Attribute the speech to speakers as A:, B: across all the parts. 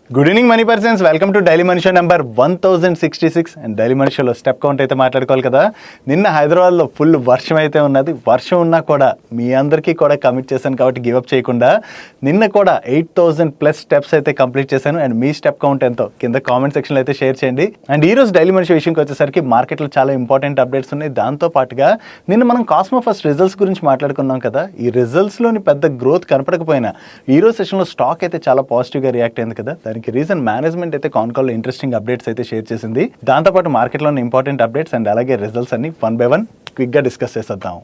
A: Good evening money persons, welcome to daily money show number 1066. And daily money షోలో step count అయితే మాట్లాడుకోవాలి కదా. నిన్న హైదరాబాద్లో ఫుల్ వర్షం అయితే ఉన్నది. వర్షం ఉన్నా కూడా మీ అందరికీ కూడా కమిట్ చేశాను కాబట్టి గివప్ చేయకుండా నిన్న కూడా 8000+ స్టెప్స్ అయితే కంప్లీట్ చేశాను. అండ్ మీ స్టెప్ కౌంట్ ఎంతో కింద కామెంట్ సెక్షన్లో అయితే షేర్ చేయండి. అండ్ ఈ రోజు డైలీ మనీ షో విషయంకి వచ్చేసరికి మార్కెట్లో చాలా ఇంపార్టెంట్ అప్డేట్స్ ఉన్నాయి. దాంతో పాటుగా నిన్న మనం కాస్మో ఫస్ట్ రిజల్ట్స్ గురించి మాట్లాడుకున్నాం కదా. ఈ రిజల్ట్స్లోని పెద్ద గ్రోత్ కనపడకపోయినా ఈ రోజు సెషన్లో స్టాక్ అయితే చాలా పాజిటివ్గా రియాక్ట్ అయింది కదా. దానికి రీజన్ మేనేజ్మెంట్ అయితే కాన్ కాల్లో ఇంట్రెస్టింగ్ అప్డేట్స్ అయితే షేర్ చేసింది. దాంతోపాటు మార్కెట్లోని ఇంపార్టెంట్ అప్డేట్స్ అండ్ అలాగే రిజల్ట్స్ అన్ని 1 by 1 క్విక్గా డిస్కస్ చేసేద్దాం.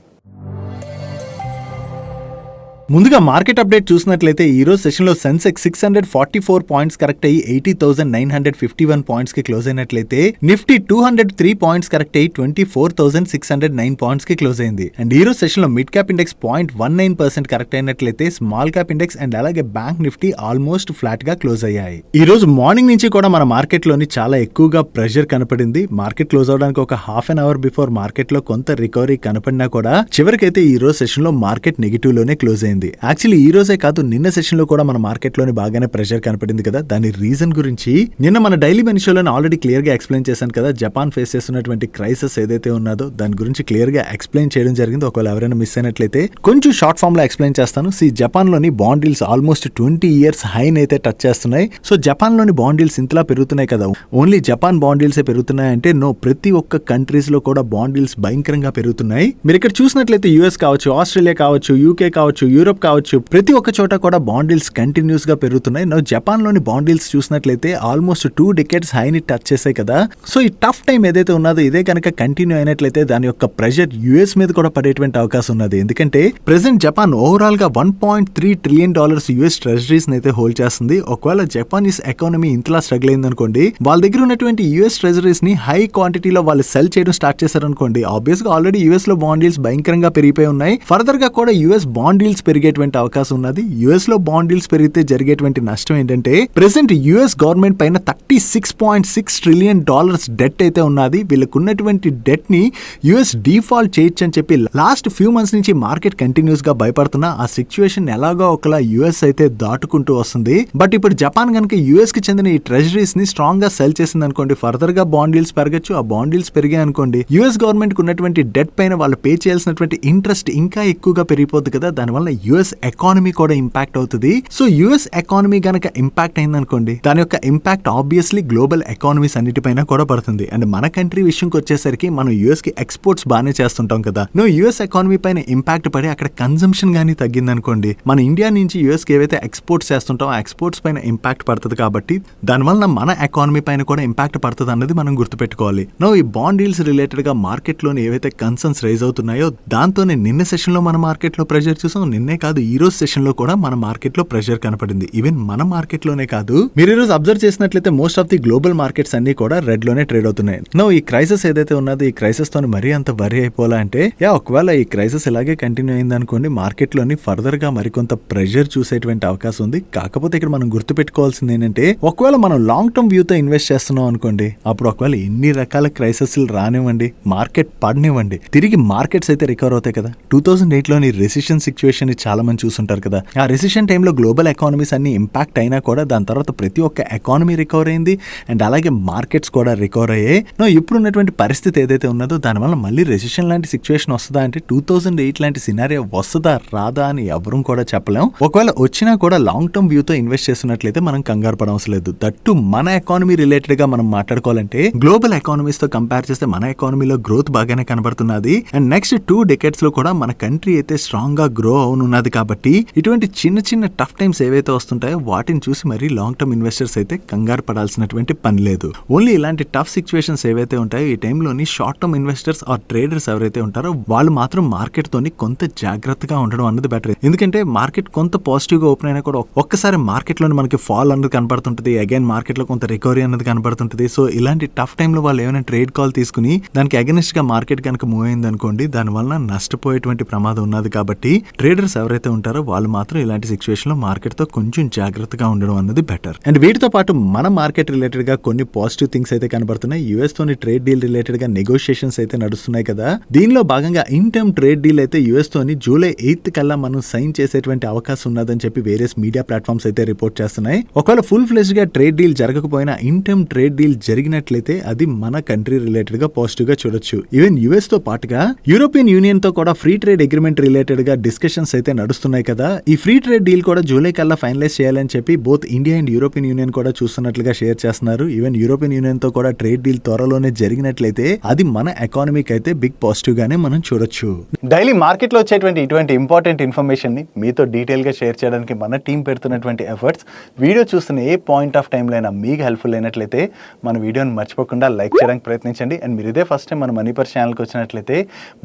A: ముందుగా మార్కెట్ అప్డేట్ చూసినట్లయితే ఈ రోజు సెషన్లో సెన్సెక్స్ 644 పాయింట్స్ కరెక్ట్ అయ్యి 80,951 పాయింట్స్కి క్లోజ్ అయినట్లయితే నిఫ్టీ 203 పాయింట్స్ కరెక్ట్ అయ్యి 24,609 పాయింట్స్కి క్లోజ్ అయింది. అండ్ ఈ రోజు సెషన్లో మిడ్ క్యాప్ ఇండెక్స్ 0.19% కరెక్ట్ అయినట్లయితే స్మాల్ క్యాప్ ఇండెక్స్ అండ్ అలాగే బ్యాంక్ నిఫ్టీ ఆల్మోస్ట్ ఫ్లాట్ గా క్లోజ్ అయ్యాయి. ఈ రోజు మార్నింగ్ నుంచి కూడా మన మార్కెట్లోని చాలా ఎక్కువగా ప్రెషర్ కనపడింది. మార్కెట్ క్లోజ్ అవడానికి ఒక హాఫ్ అన్ అవర్ బిఫోర్ మార్కెట్లో కొంత రికవరీ కనపడినా కూడా చివరికైతే ఈ రోజు సెషన్లో మార్కెట్ నెగిటివ్ లోనే క్లోజ్ అయింది. యాక్చువల్లీ ఈ రోజే కాదు, నిన్న సెషన్ లో కూడా మన మార్కెట్ లోని బాగానే ప్రెషర్ కనపడింది కదా. దాని రీజన్ గురించి నిన్న మన డైలీ మనీ షోలో ఆల్రెడీ క్లియర్ గా ఎక్స్ప్లెయిన్ చేశాను కదా. జపాన్ ఫేస్ చేస్తున్నటువంటి క్రైసిస్ ఏదైతే ఉన్నదో దాని గురించి క్లియర్ గా ఎక్స్ప్లెయిన్ చేయడం జరిగింది. ఒకవేళ ఎవరైనా మిస్ అయినట్లయితే కొంచెం షార్ట్ ఫామ్ లో ఎక్స్ప్లెయిన్ చేస్తాను. జపాన్ లోని బాండ్ డీల్స్ ఆల్మోస్ట్ 20 years హైన్ అయితే టచ్ చేస్తున్నాయి. సో జపాన్ లోని బాండ్ డీల్స్ ఇంతలా పెరుగుతున్నాయి కదా. ఓన్లీ జపాన్ బాండ్ డీల్స్ పెరుగుతున్నాయి అంటే నో, ప్రతి ఒక్క కంట్రీస్ లో కూడా బాండ్ డీల్స్ భయంకరంగా పెరుగుతున్నాయి. మీరు ఇక్కడ చూసినట్లయితే యుఎస్ కావచ్చు, ఆస్ట్రేలియా కావచ్చు, యూకే కావచ్చు, యూరోప్ కావచ్చు, ప్రతి ఒక్క చోట కూడా బాండ్ డీల్స్ కంటిన్యూస్ గా పెరుగుతున్నాయి. జపాన్ లోని బాండ్ డీల్స్ చూసినట్లయితే ఆల్మోస్ట్ 2 decades హైని టచ్ చేసాయి కదా. సో ఈ టఫ్ టైం ఏదైతే ఉన్నదో ఇదే కనుక కంటిన్యూ అయినట్లయితే దాని యొక్క ప్రెషర్ యుఎస్ మీద కూడా పడేటువంటి అవకాశం ఉన్నది. ఎందుకంటే ప్రెసెంట్ జపాన్ ఓవరాల్ గా $1.3 trillion యుఎస్ ట్రెజరీస్ అయితే హోల్డ్ చేస్తుంది. ఒకవేళ జపానీస్ ఎకానమీ ఇంతలా స్ట్రగుల్ అయిందనుకోండి, వాళ్ళ దగ్గర ఉన్నటువంటి యుఎస్ ట్రెజరీస్ ని హై క్వాంటిటీలో వాళ్ళు సెల్ చేయడం స్టార్ట్ చేశారనుకోండి, ఆబ్వియస్ గా ఆల్రెడీ యుఎస్ లో బాండ్ డీల్స్ భయంకరంగా పెరిగిపోయి ఉన్నాయి. ఫర్దర్ గా కూడా యుఎస్ బాండ్ డీల్స్ పెరిగేటువంటి అవకాశం ఉన్నది. యుఎస్ లో బాండ్ డీల్స్ పెరిగితే జరిగేటువంటి నష్టం ఏంటంటే ప్రెసెంట్ యుఎస్ గవర్నమెంట్ పైన $36.6 trillion డెట్ అయితే ఉన్నది. వీళ్ళకు ఉన్నటువంటి డెట్ ని యుఎస్ డిఫాల్ట్ చేయొచ్చు అని చెప్పి లాస్ట్ ఫ్యూ మంత్స్ నుంచి మార్కెట్ కంటిన్యూస్ గా భయపడుతున్నా ఆ సిచ్యువేషన్ ఎలాగో ఒకలా యుఎస్ అయితే దాటుకుంటూ వస్తుంది. బట్ ఇప్పుడు జపాన్ కనుక యుఎస్ కి చెందిన ఈ ట్రెజరీస్ ని స్ట్రాంగ్ గా సెల్ చేసింది అనుకోండి, ఫర్దర్ గా బాండ్ డీల్స్ పెరగచ్చు. ఆ బాండ్ డీల్స్ పెరిగాయి అనుకోండి, యుఎస్ గవర్నమెంట్ కు ఉన్నటువంటి డెట్ పైన వాళ్ళు పే చేయాల్సినటువంటి ఇంట్రెస్ట్ ఇంకా ఎక్కువగా పెరిగిపోతుంది కదా. దానివల్ల యుఎస్ ఎకానమీ కూడా ఇంపాక్ట్ అవుతుంది. సో యుఎస్ ఎకానమీ గనక ఇంపాక్ట్ అయిందనుకోండి, దాని యొక్క ఇంపాక్ట్ ఆబ్వియస్లీ గ్లోబల్ ఎకానమీస్ అన్నిటిపైన కూడా పడుతుంది. అండ్ మన కంట్రీ విషయంకి వచ్చేసరికి మనం యుఎస్ కి ఎక్స్పోర్ట్స్ బాగానే చేస్తుంటాం కదా. యుఎస్ ఎకానమీ పైన ఇంపాక్ట్ పడి అక్కడ కన్సంప్షన్ గానీ తగ్గిందనుకోండి, మన ఇండియా నుంచి యుఎస్ కి ఏవైతే ఎక్స్పోర్ట్స్ చేస్తుంటాం ఆ ఎక్స్పోర్ట్స్ పైన ఇంపాక్ట్ పడుతుంది. కాబట్టి దానివల్ల మన ఎకానమీ పైన కూడా ఇంపాక్ట్ పడుతుంది అన్నది మనం గుర్తుపెట్టుకోవాలి. ఈ బాండ్ డీల్స్ రిలేటెడ్ గా మార్కెట్ లోని ఏవైతే కన్సర్న్స్ రైజ్ అవుతున్నాయో దాంతోనే నిన్న సెషన్ లో మన మార్కెట్ లో ప్రెషర్ చూసాం. నిన్నే కాదు, ఈ రోజు సెషన్ లో కూడా మన మార్కెట్ లో ప్రెషర్ కనపడింది. ఈవెన్ మన మార్కెట్ లోనే కాదు, మీరు ఈ రోజు అబ్జర్వ్ చేసినట్లయితే most of the global markets అన్ని కూడా రెడ్ లోనే ట్రేడ్ అవుతున్నాయి. ఈ క్రైసిస్ ఏదైతే ఉన్నదో ఈ క్రైసిస్ తో మరీ అంత వరీ అయిపోలా అంటే ఒకవేళ ఈ క్రైసిస్ ఇలాగే కంటిన్యూ అయింది అనుకోండి, మార్కెట్ లోని ఫర్దర్ గా మరికొంత ప్రెషర్ చూసేటువంటి అవకాశం ఉంది. కాకపోతే ఇక్కడ మనం గుర్తుపెట్టుకోవాల్సింది ఏంటంటే, ఒకవేళ మనం లాంగ్ టర్మ్ వ్యూ తో ఇన్వెస్ట్ చేస్తున్నాం అనుకోండి, అప్పుడు ఒకవేళ ఎన్ని రకాల క్రైసిస్ రానివ్వండి, మార్కెట్ పడనివ్వండి, తిరిగి మార్కెట్స్ అయితే రికవర్ అవుతాయి కదా. 2008 లోని రెసిషన్ సిచ్యువేషన్ చాలా మంది చూస్తుంటారు కదా. ఆ రెసిషన్ టైంలో గ్లోబల్ ఎకానమీస్ అన్ని ఇంపాక్ట్ అయినా కూడా దాని తర్వాత ప్రతి ఒక్క ఎకానమీ రికవర్ అయింది అండ్ అలాగే మార్కెట్స్ కూడా రికవర్ అయ్యాయి. ఇప్పుడు ఉన్నటువంటి పరిస్థితి ఏదైతే ఉన్నదో దానివల్ల మళ్ళీ రెసిషన్ లాంటి సిచ్యువేషన్ వస్తుందా అంటే 2008 లాంటి సినారియో వస్తుందా రాదా అని ఎవరూ కూడా చెప్పలేం. ఒకవేళ వచ్చినా కూడా లాంగ్ టర్మ్ వ్యూ తో ఇన్వెస్ట్ చేస్తున్నట్లయితే మనం కంగారు పడవసరం లేదు. దట్టు మన ఎకానమీ రిలేటెడ్ గా మనం మాట్లాడుకోవాలంటే గ్లోబల్ ఎకానమీస్ తో కంపేర్ చేస్తే మన ఎకానమీలో గ్రోత్ బాగానే కనబడుతున్నది. అండ్ నెక్స్ట్ 2 decades లో కూడా మన కంట్రీ అయితే స్ట్రాంగ్ గా గ్రో అవునున్నది. కాబట్టి ఇటువంటి చిన్న చిన్న టఫ్ టైమ్స్ ఏవైతే వస్తుంటాయో వాటిని చూసి మరి లాంగ్ టర్మ్ ఇన్వెస్టర్స్ అయితే కంగారు పడాల్సినటువంటి పని లేదు. ఓన్లీ ఇలాంటి టఫ్ సిచ్యువేషన్స్ ఏవైతే ఉంటాయో ఈ టైంలోని short term investors or traders ఎవరైతే ఉంటారో వాళ్ళు మాత్రం మార్కెట్ తోని కొంత జాగ్రత్తగా ఉండడం అన్నది బెటర్. ఎందుకంటే మార్కెట్ కొంత పాజిటివ్ గా ఓపెన్ అయినా కూడా ఒక్కసారి మార్కెట్ లోని మనకి ఫాల్ అన్నది కనబడుతుంటది, అగైన్ మార్కెట్ లో కొంత రికవరీ అన్నది కనబడుతుంటది. సో ఇలాంటి టఫ్ టైంలో వాళ్ళు ఏమైనా ట్రేడ్ కాల్ తీసుకుని దానికి అగెనిస్ట్ గా మార్కెట్ కనుక మూవ్ అయింది అనుకోండి, దాని వల్ల నష్టపోయేటువంటి ప్రమాదం ఉన్నది. కాబట్టి ట్రేడర్స్ ఎవరైతే ఉంటారో వాళ్ళు మాత్రం ఇలాంటి సిచ్యువేషన్ లో మార్కెట్ తో కొంచెం జాగ్రత్తగా ఉండడం అన్నది బెటర్. అండ్ వీటితో పాటు మన మార్కెట్ రిలేటెడ్ గా కొన్ని పాజిటివ్ థింగ్స్ అయితే కనబడుతున్నాయి. యుఎస్ తోని ట్రేడ్ డీల్ రిలేటెడ్ గా నెగోషియేషన్స్ అయితే నడుస్తున్నాయి కదా. దీనిలో భాగంగా ఇన్ టర్మ్ ట్రేడ్ డీల్ అయితే యుఎస్ తోని జూలై 8th కల్లా మనం సైన్ చేసేటువంటి అవకాశం ఉన్నదని చెప్పి వేరియస్ మీడియా ప్లాట్ఫామ్స్ అయితే రిపోర్ట్ చేస్తున్నాయి. ఒకవేళ ఫుల్ ఫ్లెజ్డ్ గా ట్రేడ్ డీల్ జరగకపోయినా ఇన్ టర్మ్ ట్రేడ్ డీల్ జరిగినట్లయితే అది మన కంట్రీ రిలేటెడ్ గా పాజిటివ్ గా చూడొచ్చు. ఈవెన్ యుఎస్ తో పాటుగా యూరోపియన్ యూనియన్ తో కూడా ఫ్రీ ట్రేడ్ అగ్రిమెంట్ రిలేటెడ్ గా డిస్కషన్స్ అయితే నడుస్తున్నాయి కదా. ఈ ఫ్రీ ట్రేడ్ డీల్ కూడా జూలై కల్లా ఫైనలైజ్ చేయాలని చెప్పి both India and European union కూడా చూస్తున్నట్లుగా షేర్ చేస్తున్నారు. ఈవెన్ యూరోపియన్ యూనియన్ తో కూడా ట్రేడ్ డీల్ త్వరలోనే జరిగినట్లయితే అది మన ఎకానమీకి అయితే బిగ్ పాజిటివ్ గానే మనం చూడొచ్చు. డైలీ మార్కెట్ లో వచ్చేటువంటి ఇటువంటి ఇంపార్టెంట్ ఇన్ఫర్మేషన్ ని మీతో డీటెయిల్ గా షేర్ చేయడానికి మన టీం పెడుతున్నటువంటి ఎఫర్ట్స్ వీడియో చూస్తున్న ఏ పాయింట్ ఆఫ్ టైం లో అయినా మీకు హెల్ప్ఫుల్ అయినట్లయితే మన వీడియోని మర్చిపోకుండా లైక్ చేయడానికి ప్రయత్నించండి. అండ్ మీరు ఇదే ఫస్ట్ టైం మన మనీ పర్స్ ఛానల్కి వచ్చినట్లయితే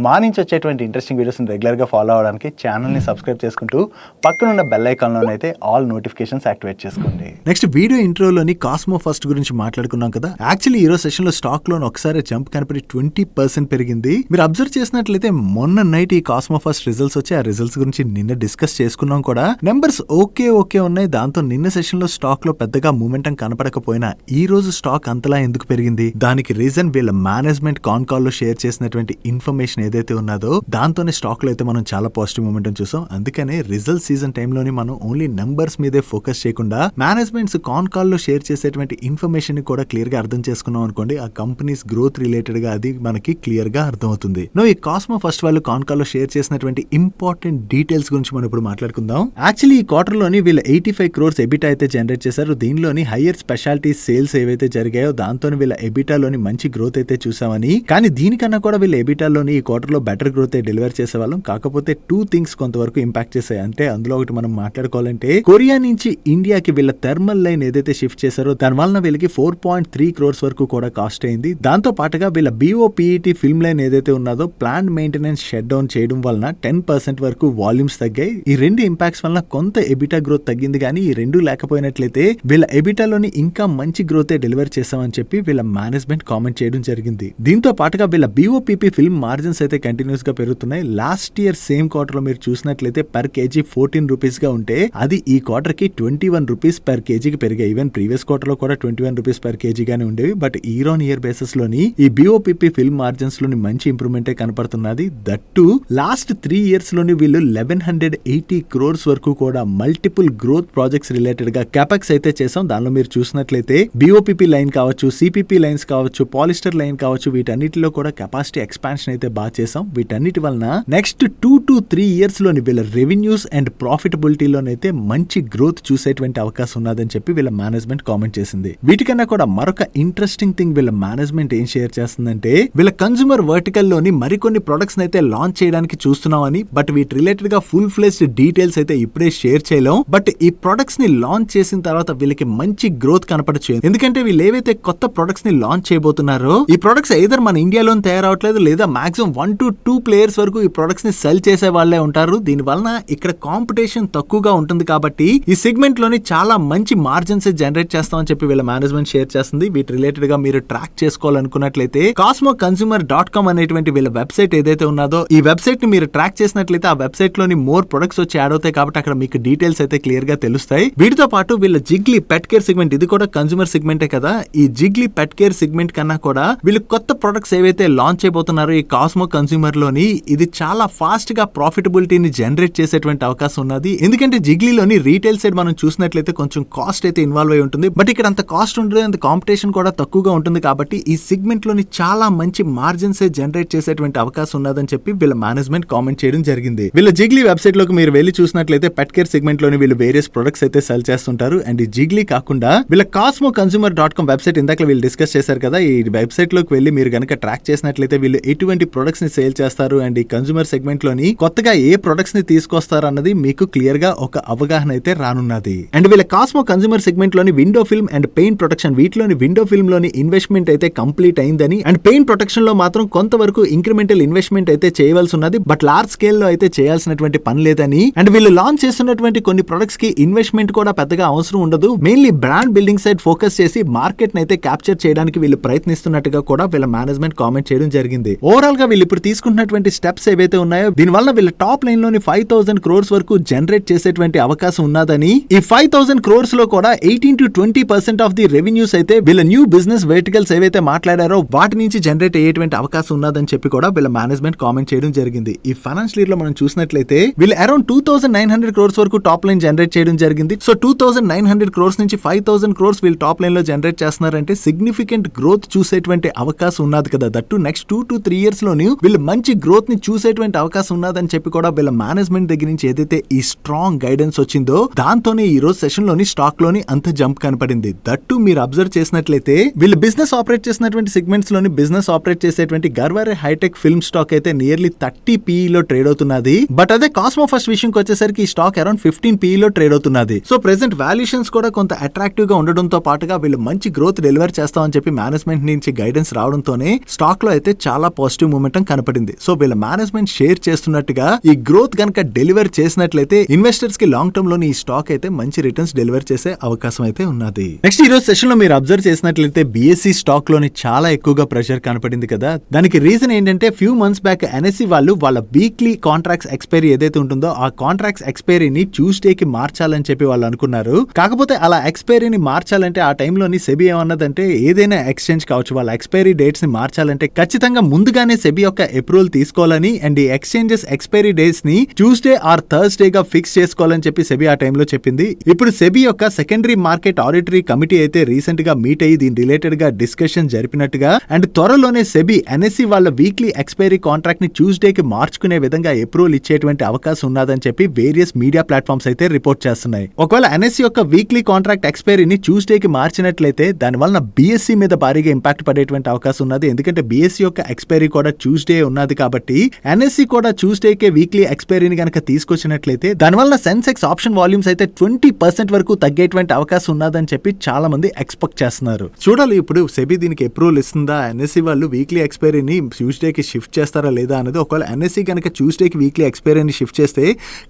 A: మా నుంచి వచ్చేటువంటి ఇంట్రెస్టింగ్ వీడియోస్ రెగ్యులర్ గా ఫాలో అవడానికి ఛానల్ ని సబ్స్క్రైబ్ చేసుకుంటూ పక్కన ఉన్న బెల్ ఐకాన్ లోనైతే ఆల్ నోటిఫికేషన్స్ యాక్టివేట్ చేసుకోండి. నెక్స్ట్ వీడియో ఇంట్రోలోని కాస్మో ఫస్ట్ గురించి మాట్లాడుకున్నాం కదా. యాక్చువల్లీ ఈ రోజు సెషన్ లో స్టాక్ లోన్ ఒకసారి జంప్ కనపడి 20% పెరిగింది. మీరు అబ్జర్వ్ చేసినట్లయితే మొన్న నైట్ ఈ కాస్మో ఫస్ట్ రిజల్ట్స్ వచ్చి ఆ రిజల్ట్స్ గురించి నిన్న డిస్కస్ చేసుకున్నాం కూడా. నెంబర్స్ ఓకే ఉన్నాయి. దాంతో నిన్న సెషన్ లో స్టాక్ లో పెద్దగా మూమెంటం కనపడకపోయినా ఈ రోజు స్టాక్ అంతలా ఎందుకు పెరిగింది? దానికి రీజన్ వీళ్ళ మేనేజ్మెంట్ కాన్ కాల్ లో షేర్ చేసినటువంటి ఇన్ఫర్మేషన్ ఏదైతే ఉన్నదో దాంతోనే స్టాక్ లో అయితే మనం చాలా పాజిటివ్ మూమెంటం చూసాం. అందుకనే రిజల్ట్ సీజన్ టైంలోని మనం ఓన్లీ నెంబర్స్ మీదే ఫోకస్ చేయకుండా మేనేజ్మెంట్స్ కాన్ కాల్ లో షేర్ చేసేటువంటి ఇన్ఫర్మేషన్ ని కూడా క్లియర్ గా అర్థం చేసుకున్నాం అనుకోండి, ఆ కంపెనీస్ గ్రోత్ రిలేటెడ్ గా అది మనకి క్లియర్ గా అర్థం అవుతుంది. ఈ కాస్మో ఫస్ట్ వాళ్ళు కాన్ కాల్ లో షేర్ చేసినటువంటి ఇంపార్టెంట్ డీటెయిల్స్ గురించి మనం ఇప్పుడు మాట్లాడుకుందాం. యాక్చువల్లీ ఈ క్వార్టర్ లోని వీళ్ళు 85 crores ఎబిటా అయితే జనరేట్ చేశారు. దీనిలోని హైయర్ స్పెషాలిటీ సేల్స్ ఏవైతే జరిగాయో దాంతో వీళ్ళ ఎబిటాలోని మంచి గ్రోత్ అయితే చూసామని. కానీ దీనికన్నా కూడా వీళ్ళ ఎబిటాలోని ఈ క్వార్టర్ లో బెటర్ గ్రోత్ డెలివర్ చేసేవాళ్ళం. కాకపోతే 2 things కొంతవరకు ఇంపాక్ట్ చేశాయి. అంటే అందులో ఒకటి మనం మాట్లాడుకోవాలంటే కొరియా నుంచి ఇండియాకి వీళ్ళ థర్మల్ లైన్ ఏదైతే షిఫ్ట్ చేశారో దాని వలన వీళ్ళకి 4.3 crores వరకు కూడా కాస్ట్ అయింది. దాంతో పాటుగా వీళ్ళ BOPET ఫిల్మ్ లైన్ ఏదైతే ఉన్నదో ప్లాంట్ మెయింటెనెన్స్ షట్ డౌన్ చేయడం వలన 10% వరకు వాల్యూమ్స్ తగ్గాయి. ఈ రెండు ఇంపాక్ట్స్ వలన కొంత ఎబిటా గ్రోత్ తగ్గింది. కానీ ఈ రెండు లేకపోయినట్లయితే వీళ్ళ ఎబిటాలోని ఇంకా మంచి గ్రోత్ డెలివర్ చేసామని చెప్పి వీళ్ళ మేనేజ్మెంట్ కామెంట్ చేయడం జరిగింది. దీంతో పాటుగా వీళ్ళ BOPP ఫిల్మ్ మార్జిన్స్ అయితే కంటిన్యూస్ గా పెరుగుతున్నాయి. లాస్ట్ ఇయర్ సేమ్ క్వార్టర్ లో మీరు చూసినట్లయితే పర్ కేజీ 14 rupees గా ఉంటే అది ఈ క్వార్టర్ కి 21 rupees పర్ కేజీకి పెరిగాయి. ఈవెన్ ప్రీవియస్ క్వార్టర్ లో కూడా 21 rupees పర్ కేజీ గానే ఉండేవి. But year on year basis లోని ఈ BOPP ఫిల్మ్ మార్జిన్స్ లోని మంచి ఇంప్రూవ్మెంట్ కనపడుతున్నది. దట్టు లాస్ట్ 3 years లోని వీళ్ళు 1180 crores వరకు కూడా మల్టిపుల్ గ్రోత్ ప్రాజెక్ట్స్ రిలేటెడ్ గా క్యాపెక్స్ అయితే చేసాం. దానిలో మీరు చూసినట్లయితే BOPP లైన్ కావచ్చు, CPP లైన్స్ కావచ్చు, పాలిస్టర్ లైన్ కావచ్చు, వీటన్నిటిలో కూడా కెపాసిటీ ఎక్స్పాన్షన్ అయితే బాగా చేసాం. వీటన్నిటి వలన నెక్స్ట్ 2 to 3 years లోని వీళ్ళ రెవెన్యూస్ అండ్ ప్రాఫిటబిలిటీలోనైతే మంచి గ్రోత్ చూసేటువంటి అవకాశం ఉన్నదని చెప్పి వీళ్ళ మేనేజ్మెంట్ కామెంట్ చేసింది. వీటికన్నా కూడా మరొక ఇంట్రెస్టింగ్ థింగ్ వీళ్ళ మేనేజ్మెంట్ ఏం షేర్ చేస్తుందంటే వీళ్ళ కన్స్యూమర్ వర్టికల్ లోని మరికొన్ని ప్రొడక్ట్స్ అయితే లాంచ్ చేయడానికి చూస్తున్నామని. బట్ వీటి రిలేటెడ్ గా ఫుల్ ఫ్లెజ్డ్ డీటెయిల్స్ అయితే ఇప్పుడే షేర్ చేయలేం. బట్ ఈ ప్రొడక్ట్స్ ని లాంచ్ చేసిన తర్వాత వీళ్ళకి మంచి గ్రోత్ కనపడచ్చు. ఎందుకంటే వీళ్ళు ఏవైతే కొత్త ప్రొడక్ట్స్ ని లాంచ్ చేయబోతున్నారో ఈ ప్రొడక్ట్స్ ఎయిదర్ మన ఇండియాలో తయారవట్లేదు లేదా మాక్సిమం 1 to 2 players వరకు ఈ ప్రొడక్ట్స్ ని సెల్ చేసే వాళ్ళే ఉంటారు. దీని వలన ఇక్కడ కాంపిటీషన్ తక్కువగా ఉంటుంది కాబట్టి ఈ సెగ్మెంట్ లోని చాలా మంచి మార్జిన్స్ జనరేట్ చేస్తామని చెప్పి వీళ్ళ మేనేజ్మెంట్ షేర్ చేస్తుంది. వీటి రిలేటెడ్ గా మీరు ట్రాక్ చేసుకోవాలనుకున్నట్లయితే cosmoconsumer.com అనేటువంటి వీళ్ళ వెబ్సైట్ ఏదైతే ఉన్నదో ఈ వెబ్సైట్ ని మీరు ట్రాక్ చేసినట్లయితే ఆ వెబ్సైట్ లోని మోర్ ప్రొడక్ట్స్ వచ్చి యాడ్ అవుతాయి కాబట్టి అక్కడ మీకు డీటెయిల్స్ అయితే క్లియర్ గా తెలుస్తాయి. వీటితో పాటు వీళ్ళ జిగ్లీ పెట్ కేర్ సెగ్మెంట్, ఇది కూడా కన్స్యూమర్ సెగ్మెంటే కదా. ఈ జిగ్లీ పెట్ కేర్ సెగ్మెంట్ కన్నా కూడా వీళ్ళు కొత్త ప్రొడక్ట్స్ ఏవైతే లాంచ్ చేయబోతున్నారో ఈ కాస్మో కన్స్యూమర్ లోని ఇది చాలా ఫాస్ట్ గా ప్రాఫిటబిలిటీని జనరేట్ చేసేటువంటి అవకాశం ఉన్నది. ఎందుకంటే జిగ్లీలోని రీటైల్ సైడ్ మనం చూసినట్లయితే కొంచెం కాస్ట్ అయితే ఇన్వాల్వ్ అయి ఉంటుంది. బట్ ఇక్కడ అంత కాస్ట్ ఉంటుంది, అంత కాంపిటీషన్ కూడా తక్కువగా ఉంటుంది కాబట్టి ఈ సెగ్మెంట్ లోని చాలా మంచి మార్జిన్స్ జనరేట్ చేసేటువంటి అవకాశం ఉన్నదని చెప్పి వీళ్ళ మేనేజ్మెంట్ కామెంట్ చేయడం జరిగింది. వీళ్ళ జిగ్లీ వెబ్సైట్ లోకి మీరు వెళ్ళి చూసినట్లయితే పెట్ కేర్ సెగ్మెంట్ లోని వీళ్ళు వేరియస్ ప్రొడక్ట్స్ అయితే సెల్ చేస్తుంటారు. అండ్ ఈ జిగ్లీ కాకుండా వీళ్ళ cosmoconsumer.com వెబ్సైట్ ఇందాక వీళ్ళు డిస్కస్ చేశారు కదా, ఈ వెబ్సైట్ లోకి వెళ్ళి మీరు గనక ట్రాక్ చేసినట్లయితే వీళ్ళు ఎటువంటి ప్రొడక్ట్స్ ని సేల్ చేస్తారు అండ్ ఈ కన్స్యూమర్ సెగ్మెంట్ లోని కొత్తగా ఏ ప్రొడక్ట్స్ ని తీసుకొస్తారు అన్నది మీకు క్లియర్ గా ఒక అవగాహన అయితే రానున్నది. అండ్ వీళ్ళ కాస్మో కన్స్యూమర్ సెగ్మెంట్ లోని window film and paint protection వీటిలోని విండో ఫిల్మ్ లోని ఇన్వెస్ట్మెంట్ అయితే కంప్లీట్ అయిందని అండ్ పెయింట్ ప్రొటెక్షన్ లో మాత్రం కొంతవరకు ఇంక్రిమెంటల్ ఇన్వెస్ట్మెంట్ అయితే చేయవలసి ఉన్నది. బట్ లార్జ్ స్కేల్ లో అయితే చేయాల్సినటువంటి పని లేదని అండ్ వీళ్ళు లాంచ్ చేస్తున్నటువంటి కొన్ని ప్రొడక్ట్స్ కి ఇన్వెస్ట్మెంట్ కూడా పెద్దగా అవసరం ఉండదు. Mainly brand building side focus చేసి మార్కెట్ ని అయితే క్యాప్చర్ చేయడానికి వీళ్ళు ప్రయత్నిస్తున్నట్టుగా కూడా వీళ్ళ మేనేజ్మెంట్ కామెంట్ చేయడం జరిగింది. ఓవరాల్ గా వీళ్ళు ఇప్పుడు తీసుకుంటున్నటువంటి స్టెప్స్ ఏవైతే ఉన్నాయో దీని వల్ల వీళ్ళ టాప్ లైన్ లోని 5,000 crores వరకు జనరేట్ చేసేటువంటి అవకాశం ఉన్నదని, ఈ 5,000 crores లో కూడా 18 to 20% ఆఫ్ ది రెవెన్యూస్ అయితే వీళ్ళ న్యూ బిజినెస్ వెర్టికల్స్ ఏవైతే మాట్లాడారో వాటి నుంచి జనరేట్ అయ్యేటువంటి అవకాశం ఉన్నదని చెప్పి కూడా వీళ్ళ మేనేజ్మెంట్ కామెంట్ చేయడం జరిగింది. ఈ ఫైనాన్షియల్ ఇయర్ లో మనం చూసినట్లయితే వీళ్ళు అరౌండ్ 2,900 crores వరకు టాప్ లైన్ జనరేట్ చేయడం జరిగింది. సో 2,900 crores నుంచి 5,000 crores వీళ్ళు టాప్ లైన్ లో జనరేట్ చేస్తున్నారంటే సిగ్నిఫికెంట్ గ్రోత్ చూసేటువంటి అవకాశం ఉన్నది కదా. దట్టు నెక్స్ట్ 2 to 3 years లోని వీళ్ళు మంచి గ్రోత్ ని చూసేటువంటి అవకాశం ఉన్నదని చెప్పి కూడా వీళ్ళ మేనేజ్మెంట్ దగ్గర నుంచి ఏదైతే ఈ స్ట్రాంగ్ గైడెన్స్ వచ్చిందో దాంతోనే ఈ రోజు సెషన్ లోని స్టాక్ లోని అంత జంప్ కనపడింది. దట్టు మీరు అబ్జర్వ్ చేసినట్లయితే వీళ్ళు బిజినెస్ ఆపరేట్ చేసినటువంటి సెగ్మెంట్స్ లోని బిజినెస్ ఆపరేట్ చేసేటువంటి గర్వారే హైటెక్ ఫిల్మ్ స్టాక్ అయితే నియర్లీ 30 PE లో ట్రేడ్ అవుతున్నది. బట్ అదే కాస్మో ఫస్ట్ విషయంకి వచ్చేసరికి ఈ స్టాక్ అరౌండ్ 15 PE లో ట్రేడ్ అవుతున్నది. సో ప్రెసెంట్ వాల్యుయేషన్స్ కూడా కొంత అట్రాక్టివ్ గా ఉండడంతో పాటుగా వీళ్ళు మంచి గ్రోత్ డెలివర్ చేస్తామని చెప్పి మేనేజ్మెంట్ నుంచి గైడెన్స్ రావడంతోనే స్టాక్ లో అయితే చాలా పాజిటివ్ మూమెంటం కనపడింది. సో వీళ్ళ మేనేజ్మెంట్ షేర్ చేస్తున్నట్టుగా ఈ గ్రోత్ గనక డెలివర్ చేసినట్లయితే ఇన్వెస్టర్స్ కి లాంగ్ టర్మ్ లోని ఈ స్టాక్ అయితే మంచి రిటర్న్స్ డెలివర్ చేసే అవకాశం అయితే ఉన్నది. నెక్స్ట్ ఈ రోజు సెషన్ లో మీరు అబ్జర్వ్ చేసినట్లయితే BSE స్టాక్ లోని చాలా ఎక్కువగా ప్రెషర్ కనపడింది కదా. దానికి రీజన్ ఏంటంటే ఫ్యూ మంత్స్ బ్యాక్ NSE వాళ్ళు వాళ్ళ వీక్లీ కాంట్రాక్ట్స్ ఎక్స్పైరీ ఏదైతే ఉంటుందో ఆ కాంట్రాక్ట్స్ ఎక్స్పైరీని ట్యూస్డేకి మార్చాలని చెప్పి వాళ్ళు అనుకున్నారు. కాకపోతే అలా ఎక్స్పైరీని మార్చాలంటే ఆ టైంలోని సెబీ ఏమన్నదంటే ఏదైనా ఎక్స్చేంజ్ కావచ్చు వాళ్ళ ఎక్స్పైరీ డేట్స్ ని మార్చాలంటే ఖచ్చితంగా ముందుగానే సెబీ యొక్క అప్రూవల్ తీసుకోవాలని అండ్ ఈ ఎక్స్చేంజెస్ ఎక్స్పైరీ డేట్స్ ని ట్యూస్డే ఆర్ థర్స్డే గా ఫిక్స్ చేసుకోవాలని చెప్పి సెబీ ఆ టైంలో చెప్పింది. ఇప్పుడు సెబీ యొక్క సెకండరీ మార్కెట్ ఆడిటరీ కమిటీ అయితే రీసెంట్ గా మీట్ అయ్యి దీని రిలేటెడ్ గా డిస్కషన్ జరిపినట్టుగా అండ్ త్వరలోనే సెబీ NSE వాళ్ళ వీక్లీ ఎక్స్పైరీ కాంట్రాక్ట్ ని ట్యూస్డే కి మార్చుకునే విధంగా అప్రూవల్ ఇచ్చేటువంటి అవకాశం ఉన్నదని చెప్పి వేరియస్ మీడియా ప్లాట్ఫామ్స్ అయితే రిపోర్ట్ చేస్తున్నాయి. ఒకవేళ NSE యొక్క వీక్లీ కాంట్రాక్ట్ ఎక్స్పైరీని ట్యూస్డే కి మార్చినట్లయితే దాని వలన BSE మీద భారీగా ఇంపాక్ట్ పడేటువంటి అవకాశం ఉన్నది. ఎందుకంటే BSE యొక్క ఎక్స్పైరీ కూడా ట్యూస్డే ఉన్నది కాబట్టి NSE కూడా ట్యూస్డేకే వీక్లీ ఎక్స్పైరీని గనక తీసుకొచ్చినట్లయితే దానివల్ల సెన్సెక్స్ ఆప్షన్ వాల్యూమ్స్ అయితే 20% వరకు తగ్గేటువంటి అవకాశం ఉన్నదని చెప్పి చాలా మంది ఎక్స్పెక్ట్ చేస్తున్నారు. చూడాలి ఇప్పుడు సెబీ దీనికి అప్రూవల్ ఇస్తుందా, NSE వాళ్ళు వీక్లీ ఎక్స్పైరీని ట్యూస్డేకి షిఫ్ట్ చేస్తారా లేదా అనేది. ఒకవేళ NSE కనుక ట్యూస్డేకి వీక్లీ ఎక్స్పైరీని షిఫ్ట్ చేస్తే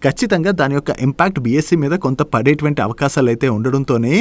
A: ఖచ్చితంగా దాని యొక్క ఇంపాక్ట్ BSE మీద కొంత పడేటువంటి అవకాశాలు అయితే ఉండడంతోనే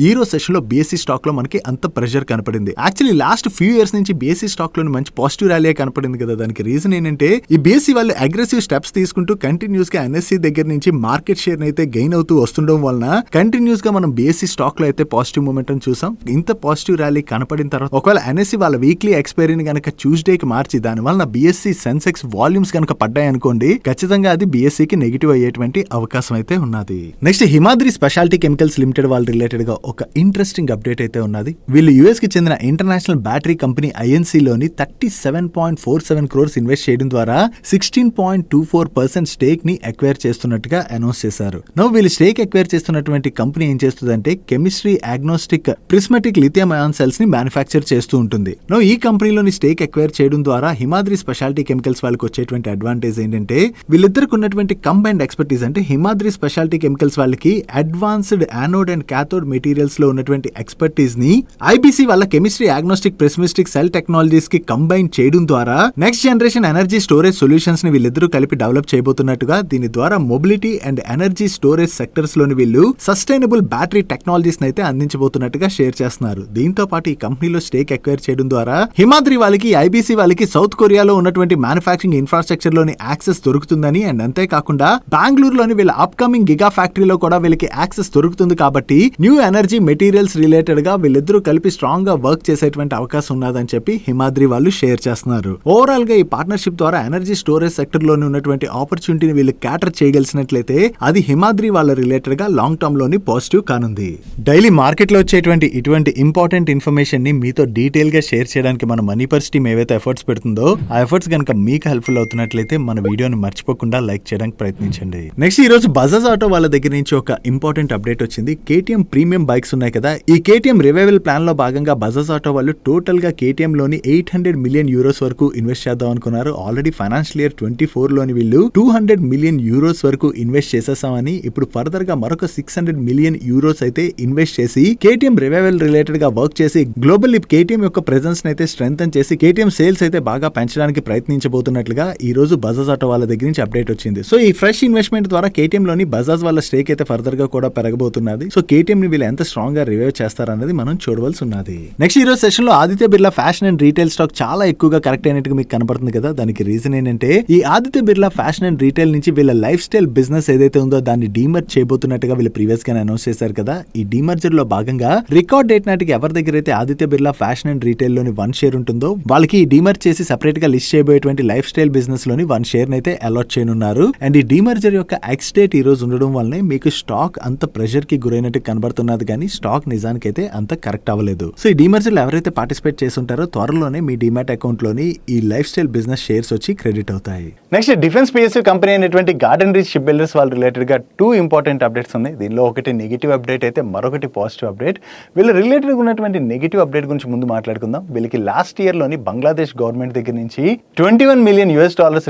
A: ఈ రోజు సెషన్ లో BSE స్టాక్ లో మనకి అంత ప్రెషర్ కనపడింది. యాక్చువల్లీ లాస్ట్ ఫ్యూ ఇయర్స్ నుంచి BSE స్టాక్ లో మంచి పాజిటివ్ ర్యాలీ కనపడింది కదా. దానికి రీజన్ ఏంటంటే ఈ BSE వాళ్ళు అగ్రెసివ్ స్టెప్స్ తీసుకుంటూ కంటిన్యూస్ గా NSE దగ్గర నుంచి మార్కెట్ షేర్ అయితే గెయిన్ అవుతూ వస్తుండడం వలన కంటిన్యూస్ గా మనం BSE స్టాక్ లో అయితే పాజిటివ్ మూమెంటం చూసాం. ఇంత పాజిటివ్ ర్యాలీ కనపడిన తర్వాత ఒకవేళ NSE వాళ్ళ వీక్లీ ఎక్స్పైరీని గనక ట్యూస్డేకి మార్చి దాని వలన BSE సెన్సెక్స్ వాల్యూమ్స్ కనుక పడ్డాయి అనుకోండి ఖచ్చితంగా అది BSE కి నెగిటివ్ అయ్యేటువంటి అవకాశం అయితే ఉన్నది. Next Himadri speciality chemicals limited వాళ్ళ రిలేటెడ్ గా ఒక ఇంట్రెస్టింగ్ అప్డేట్ అయితే ఉన్నది. వీళ్ళు US కి చెందిన ఇంటర్నేషనల్ బ్యాటరీ కంపెనీ INC లోని 37.47 crores ఇన్వెస్ట్ చేయడం ద్వారా 16.24% స్టేక్ ని అక్వైర్ చేస్తున్నట్టుగా అనౌన్స్ చేశారు. నౌ వీళ్ళు స్టేక్ అక్వైర్ చేస్తున్నటువంటి కంపెనీ ఏం చేస్తుందంటే chemistry agnostic prismatic lithium ion cells ని మ్యానుఫ్యాక్చర్ చేస్తూ ఉంటుంది. నౌ ఈ కంపెనీలోని స్టేక్ అక్వైర్ చేయడం ద్వారా హిమాద్రి స్పెషాలిటీ కెమికల్స్ వాళ్ళకి వచ్చేటువంటి అడ్వాంటేజ్ ఏంటంటే వీళ్ళిద్దరికి ఉన్నటువంటి కంబైన్డ్ ఎక్స్పర్టీస్ అంటే హిమాద్రి స్పెషాలిటీ కెమికల్స్ వాళ్ళకి advanced anode and cathode materials లో ఉన్నటువంటి ఎక్స్పర్టీస్ ని IBC వాళ్ళ chemistry agnostic prismatic cell technologies కి కంబైన్ చేయడం ద్వారా next generation energy storage solutions ని వీళ్ళిద్దరూ కలిపి డెవలప్ చేయబోతున్నట్టుగా దీని ద్వారా mobility and energy storage sectors లోని వీళ్ళు సస్టైనబుల్ బ్యాటరీ టెక్నాలజీస్ అయితే అందించబోతున్నట్టుగా షేర్ చేస్తున్నారు. దీంతో పాటు ఈ కంపెనీలో స్టేక్ అక్వైర్ చేయడం ద్వారా హిమాద్రి వాళ్ళకి IBC వాళ్ళకి సౌత్ కొరియాలో ఉన్నటువంటి మ్యానుఫ్యాక్చరింగ్ ఇన్ఫ్రాస్ట్రక్చర్ లోని యాక్సెస్ దొరుకుతుందని అండ్ అంతేకాకుండా బెంగళూరులోని వీళ్ళ అప్కమింగ్ గిగా ఫ్యాక్టరీలో కూడా వీళ్ళకి యాక్సెస్ దొరుకుతుంది కాబట్టి న్యూ ఎనర్జీ మెటీరియల్స్ రిలేటెడ్ గా వీళ్ళిద్దరూ కలిపి స్ట్రాంగ్ గా వర్క్ చేసేటువంటి అవకాశం ఉన్నదని చెప్పి హిమాద్రి వాళ్ళు షేర్ చేస్తున్నారు. ఓవరాల్ గా ఈ పార్ట్నర్షిప్ ద్వారా ఎనర్జీ స్టోరేజ్ సెక్టర్ లోని ఉన్నటువంటి ఆపర్చునిటీని వీళ్ళు క్యాటర్ చేయగలిసినట్లయితే అది హిమాద్రి వాళ్ళ రిలేటెడ్ గా లాంగ్ టర్మ్ లోని పాజిటివ్ కానుంది. డైలీ మార్కెట్ లో వచ్చేటువంటి ఇటువంటి ఇంపార్టెంట్ ఇన్ఫర్మేషన్ ని మీతో డీటెయిల్ గా షేర్ చేయడానికి మన మనీపర్స్ టీమ్ ఏవైతే ఎఫర్ట్స్ పెడుతుందో ఆ ఎఫర్ట్స్ కనుక మీకు హెల్ప్ఫుల్ అవుతున్నట్లయితే మన వీడియోని మర్చిపోకుండా లైక్ చేయడానికి ప్రయత్నించండి. నెక్స్ట్ ఈ రోజు బజాజ్ ఆటో వాళ్ళ దగ్గర నుంచి ఒక ఇంపార్టెంట్ అప్డేట్ వచ్చింది. KTM ప్రీమియం బైక్స్ ఉన్నాయి కదా, ఈ KTM రివైవల్ ప్లాన్ లో భాగంగా బజాజ్ ఆటో వాళ్ళు టోటల్ గా KTM లోని 800 million euros వరకు ఇన్వెస్ట్ చేద్దాం అనుకున్నారు. ఆల్రెడీ ఫైనాన్షియల్ ఇయర్ 24 లోని వీళ్ళు 200 million euros వరకు ఇన్వెస్ట్ చేసేసామని ఇప్పుడు ఫర్దర్ గా మరొక 600 million euros అయితే ఇన్వెస్ట్ చేసి KTM రివైవల్ రిలేటెడ్ గా వర్క్ చేసి గ్లోబల్లీ KTM యొక్క ప్రెజెన్స్ అయితే స్ట్రెంథెన్ చేసి KTM సేల్స్ అయితే బాగా పెంచడానికి ప్రయత్నించబోతున్నట్లుగా ఈ రోజు బజాజ్ ఆటో వాళ్ళ దగ్గర నుంచి అప్డేట్ వచ్చింది. సో ఈ ఫ్రెష్ ఇన్వెస్ట్మెంట్ ద్వారా KTM లోని బజాజ్ వాళ్ళ స్టేక్ అయితే ఫర్దర్ గా కూడా పెరగబోతున్నది. సో KTM ని వీళ్ళు ఎంత స్ట్రాంగ్ గా రివైవ్ చేస్తారన్నది మనం చూడవలసి ఉన్నది. నెక్స్ట్ ఈ రోజు సెషన్ లో Aditya Birla fashion and retail stock చాలా ఎక్కువగా కరెక్ట్ అయినట్టుగా మీకు కనపడుతుంది కదా. దానికి రీజన్ ఏంటంటే ఈ Aditya Birla fashion and retail నుంచి వీళ్ళ లైఫ్ స్టైల్ బిజినెస్ ఏదైతే ఉందో దాన్ని డీమర్జ్ చేయబోతున్నట్టుగా వీళ్ళు ప్రీవియస్ గా అనౌన్స్ చేశారు కదా. ఈ డీమర్జర్ లో భాగంగా రికార్డ్ డేట్ నాటికి ఎవరి దగ్గర అయితే Aditya Birla fashion and retail లోని 1 షేర్ ఉంటుందో వాళ్ళకి డీమర్జ్ చేసి సెపరేట్ గా లిస్ట్ చేయబోయేటువంటి లైఫ్ స్టైల్ బిజినెస్ లోని 1 షేర్ అయితే అలాట్ చేయనున్నారు. అండ్ ఈ డీమర్జర్ యొక్క ఎక్స్ డేట్ ఈ రోజు ఉండడం వల్లనే మీకు స్టాక్ అంత ప్రెషర్ కి గురైనట్టు కనబడుతున్నది, కానీ స్టాక్ నిజానికైతే అంత కరెక్ట్ అవ్వలేదు. సో ఈ డీమర్జర్ లో ఎవరైతే పార్టిసిపేట్ చేస్తుంటారో త్వరలోనే మీ డిమాట్ అకౌంట్ లోని ఈ లైఫ్ స్టైల్ బిజినెస్ షేర్స్ వచ్చి క్రెడిట్ అవుతాయి. నెక్స్ట్ డిఫెన్స్ పిఎస్యూ కంపెనీ అయినటువంటి గార్డెన్ రీచ్ షిప్ బిల్డర్స్ వాళ్ళు రిలేటెడ్ గా 2 ఇంపార్టెంట్ అప్డేట్స్ ఉన్నాయి. దీనిలో ఒకటి నెగిటివ్ అప్డేట్ అయితే మరొకటి పాజిటివ్ అప్డేట్. వీళ్ళు రిలేటెడ్ ఉన్నటువంటి నెగిటివ్ అప్డేట్ గురించి ముందు మాట్లాడుకుందాం. వీళ్ళకి లాస్ట్ ఇయర్ లోని బంగ్లాదేశ్ గవర్నమెంట్ దగ్గర నుంచి $21 మిలియన్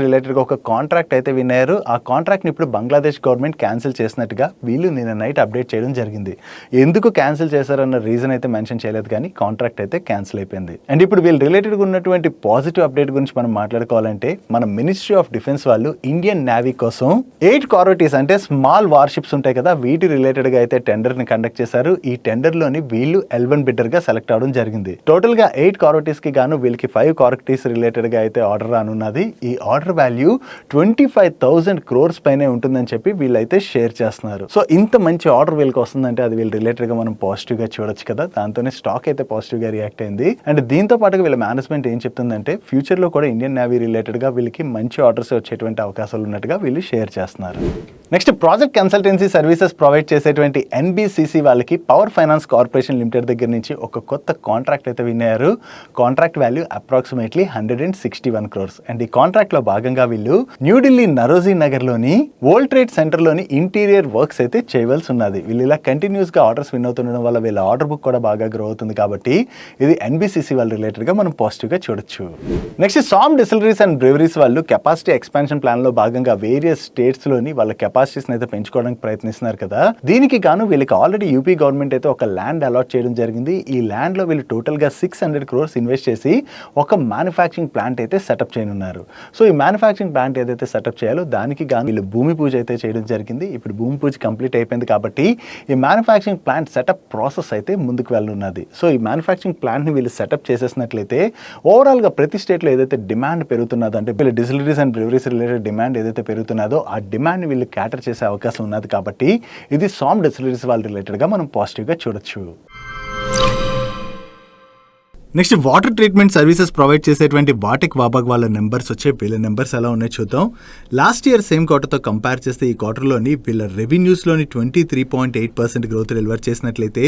A: రిలేటెడ్ గా ఒక కాంట్రాక్ట్ అయితే విన్నారు. ఆ కాంట్రాక్ట్ ని ఇప్పుడు బంగ్లాదేశ్ గవర్నమెంట్ క్యాన్సిల్ చేసినట్టుగా వీళ్ళు నిన్న నైట్ అప్డేట్ చేయడం జరిగింది. ఎందుకు క్యాన్సిల్ చేశారన్న రీజన్ అయితే మెన్షన్ చేయలేదు, కానీ కాంట్రాక్ట్ అయితే క్యాన్సిల్ అయిపోయింది. అండ్ ఇప్పుడు వీళ్ళు రిలేటెడ్ గా ఉన్నటువంటి పాజిటివ్ అప్డేట్ గురించి మనం మాట్లాడుకోవాలంటే మన మినిస్ట్రీ ఆఫ్ డిఫెన్స్ వాళ్ళు ఇండియన్ నేవీ కోసం 8 కార్వెటీస్ అంటే స్మాల్ వార్షిప్స్ ఉంటాయి కదా, వీటి రిలేటెడ్ గా అయితే టెండర్ ని కండక్ట్ చేశారు. ఈ టెండర్ లోని వీళ్ళు L1 బిడ్డర్ గా సెలెక్ట్ అవడం జరిగింది. టోటల్ గా 8 కార్వెటీస్ కి గాను వీళ్ళకి 5 కార్వెటీస్ రిలేటెడ్ గా అయితే ఆర్డర్ రానున్నది. ఈ ఆర్డర్ వాల్యూ 25,000 crores పైనే ఉంటుందని చెప్పి వీళ్ళైతే షేర్ చేస్తున్నారు. సో ఇంత మంచి ఆర్డర్ వీళ్ళకి వస్తుందంటే అది వీళ్ళు రిలేటెడ్ గా మనం పాజిటివ్ గా చూడొచ్చు కదా. దాంతోనే స్టాక్ అయితే పాజిటివ్ గా రియాక్ట్ అయింది. అండ్ దీంతో పాటుగా వీళ్ళ మేనేజ్మెంట్ ఏం చెప్తుందంటే ఫ్యూచర్ లో కూడా ఇండియన్ నేవీ రిలేటెడ్ గా వీళ్ళకి మంచి ఆర్డర్స్ వచ్చేటువంటి అవకాశాలు ఉన్నట్టుగా వీళ్ళు షేర్ చేస్తున్నారు. Next project consultancy services provide చేసేటువంటి NBCC వాళ్ళకి పవర్ ఫైనాన్స్ కార్పొరేషన్ లిమిటెడ్ దగ్గర నుంచి ఒక కొత్త కాంట్రాక్ట్ అయితే విన్నారు. Contract value approximately 161 crores. And ఈ కాంట్రాక్ట్ లో భాగంగా వీళ్ళు న్యూఢిల్లీ నరోజీ నగర్ లోని వరల్డ్ ట్రేడ్ సెంటర్ లోని ఇంటీరియర్ వర్క్స్ అయితే చేయవలసి ఉన్నది. వీళ్ళు ఇలా కంటిన్యూస్ గా ఆర్డర్స్ విన్ అవుతుండడం వల్ల వీళ్ళ ఆర్డర్ బుక్ కూడా బాగా గ్రో అవుతుంది. కాబట్టి ఇది NBCC వాళ్ళ రిలేటెడ్ గా మనం పాజిటివ్ గా చూడొచ్చు. Next Som distilleries and breweries వాళ్ళు కెపాసిటీ ఎక్స్పాన్షన్ ప్లాన్ లో భాగంగా వేరియస్ స్టేట్స్ లోని వాళ్ళ కెపాసిటీస్ అయితే పెంచుకోవడానికి ప్రయత్నిస్తున్నారు కదా. దీనికి గాను వీళ్ళకి ఆల్రెడీ యూపీ గవర్నమెంట్ అయితే ఒక ల్యాండ్ అలాట్ చేయడం జరిగింది. ఈ ల్యాండ్ లో వీళ్ళు టోటల్ గా 600 crores ఇన్వెస్ట్ చేసి ఒక మ్యానుఫ్యాక్చరింగ్ ప్లాంట్ అయితే సెటప్ చేయనున్నారు. సో ఈ మ్యానుఫ్యాక్చరింగ్ ప్లాంట్ ఏదైతే సెటప్ చేయాలో దానికి గాను వీళ్ళు భూమి పూజ అయితే చేయడం జరిగింది. ఇప్పుడు భూమి పూజ కంప్లీట్ అయిపోయింది కాబట్టి ఈ మ్యానుఫ్యాక్చరింగ్ ప్లాంట్ సెటప్ ప్రాసెస్ అయితే ముందుకు వెళ్ళనున్నది. సో ఈ మ్యానుఫ్యాక్చరింగ్ ప్లాంట్ ని వీళ్ళు సెటప్ చేసేసినట్లయితే ఓవరాల్ గా ప్రతి స్టేట్ లో ఏదైతే డిమాండ్ పెరుగుతున్నదో అంటే వీళ్ళ distilleries and breweries related demand ఏదైతే పెరుగుతున్నదో ఆ డిమాండ్ ని వీళ్ళు క్యాటర్ చేసే అవకాశం ఉన్నది. కాబట్టి ఇది సామ్ డిస్టిలరీస్ వాళ్ళ రిలేటెడ్ గా మనం పాజిటివ్ గా చూడొచ్చు. Next water treatment services provide చేసేటువంటి వాటెక్ వాబాగ్ వాళ్ళ నెంబర్స్ వచ్చే వీళ్ళ నెంబర్స్ ఎలా ఉన్నాయో చూద్దాం. లాస్ట్ ఇయర్ సేమ్ క్వార్టర్తో కంపేర్ చేస్తే ఈ క్వార్టర్లోని వీళ్ళ రెవెన్యూస్లోని 23.8% గ్రోత్ డెలివర్ చేసినట్లయితే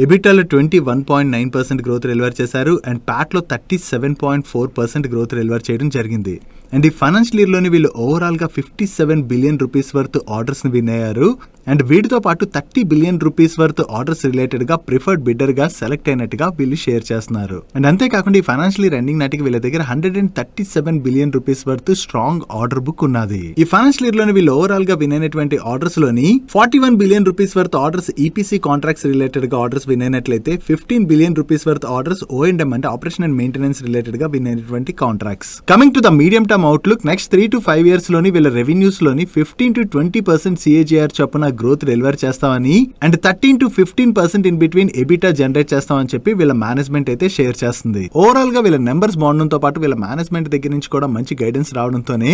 A: ఎబిటాలో 21.9% గ్రోత్ డెలివర్ చేశారు. అండ్ ప్యాట్లో 37.4% గ్రోత్ డెలివర్ చేయడం జరిగింది. అండ్ ఈ ఫైనాన్షియల్ ఇయర్లోని వీళ్ళు ఓవరాల్గా 57 బిలియన్ రూపీస్ వర్త్ ఆర్డర్స్ని విన్ అయ్యారు. అండ్ వీటితో పాటు 30 బిలియన్ రూపీస్ వర్త్ ఆర్డర్స్ రిలేటెడ్గా ప్రిఫర్డ్ బిడ్డర్గా సెలెక్ట్ అయినట్టుగా వీళ్ళు షేర్ చేస్తున్నారు. అండ్ అంతేకాకుండా ఈ ఫైనాన్షియల్ ఇయర్ ఎండింగ్ నాటికి వీళ్ళ దగ్గర 137 billion rupees worth strong order book ఉన్నది. ఈ ఫైనాన్షియల్ ఇయర్ లోని వీళ్ళు ఓవరాల్ గా విన్ అయినటువంటి ఆర్డర్స్ లోని 41 billion rupees worth orders EPC contracts related గా ఆర్డర్స్ విన్ అయినట్లయితే 15 billion rupees worth orders O&M అంటే ఆపరేషన్ అండ్ మెయింటెనెన్స్ రిలేటెడ్ గా విన్ అయినటువంటి contracts. Coming to the medium term outlook, next 3 to 5 years లోని వీళ్ళ revenues లోని 15 to 20% CAGR చొప్పున growth deliver చేస్తామని and 13 to 15% in between EBITDA generate చేస్తామని చెప్పి వీళ్ళ మేనేజ్మెంట్ అయితే షేర్ చేస్తుంది. ఓవరాల్ గా వీళ్ళ నెంబర్స్ బాగుండడంతో పాటు వీళ్ళ మేనేజ్మెంట్ దగ్గర నుంచి కూడా మంచి గైడెన్స్ రావడంతోనే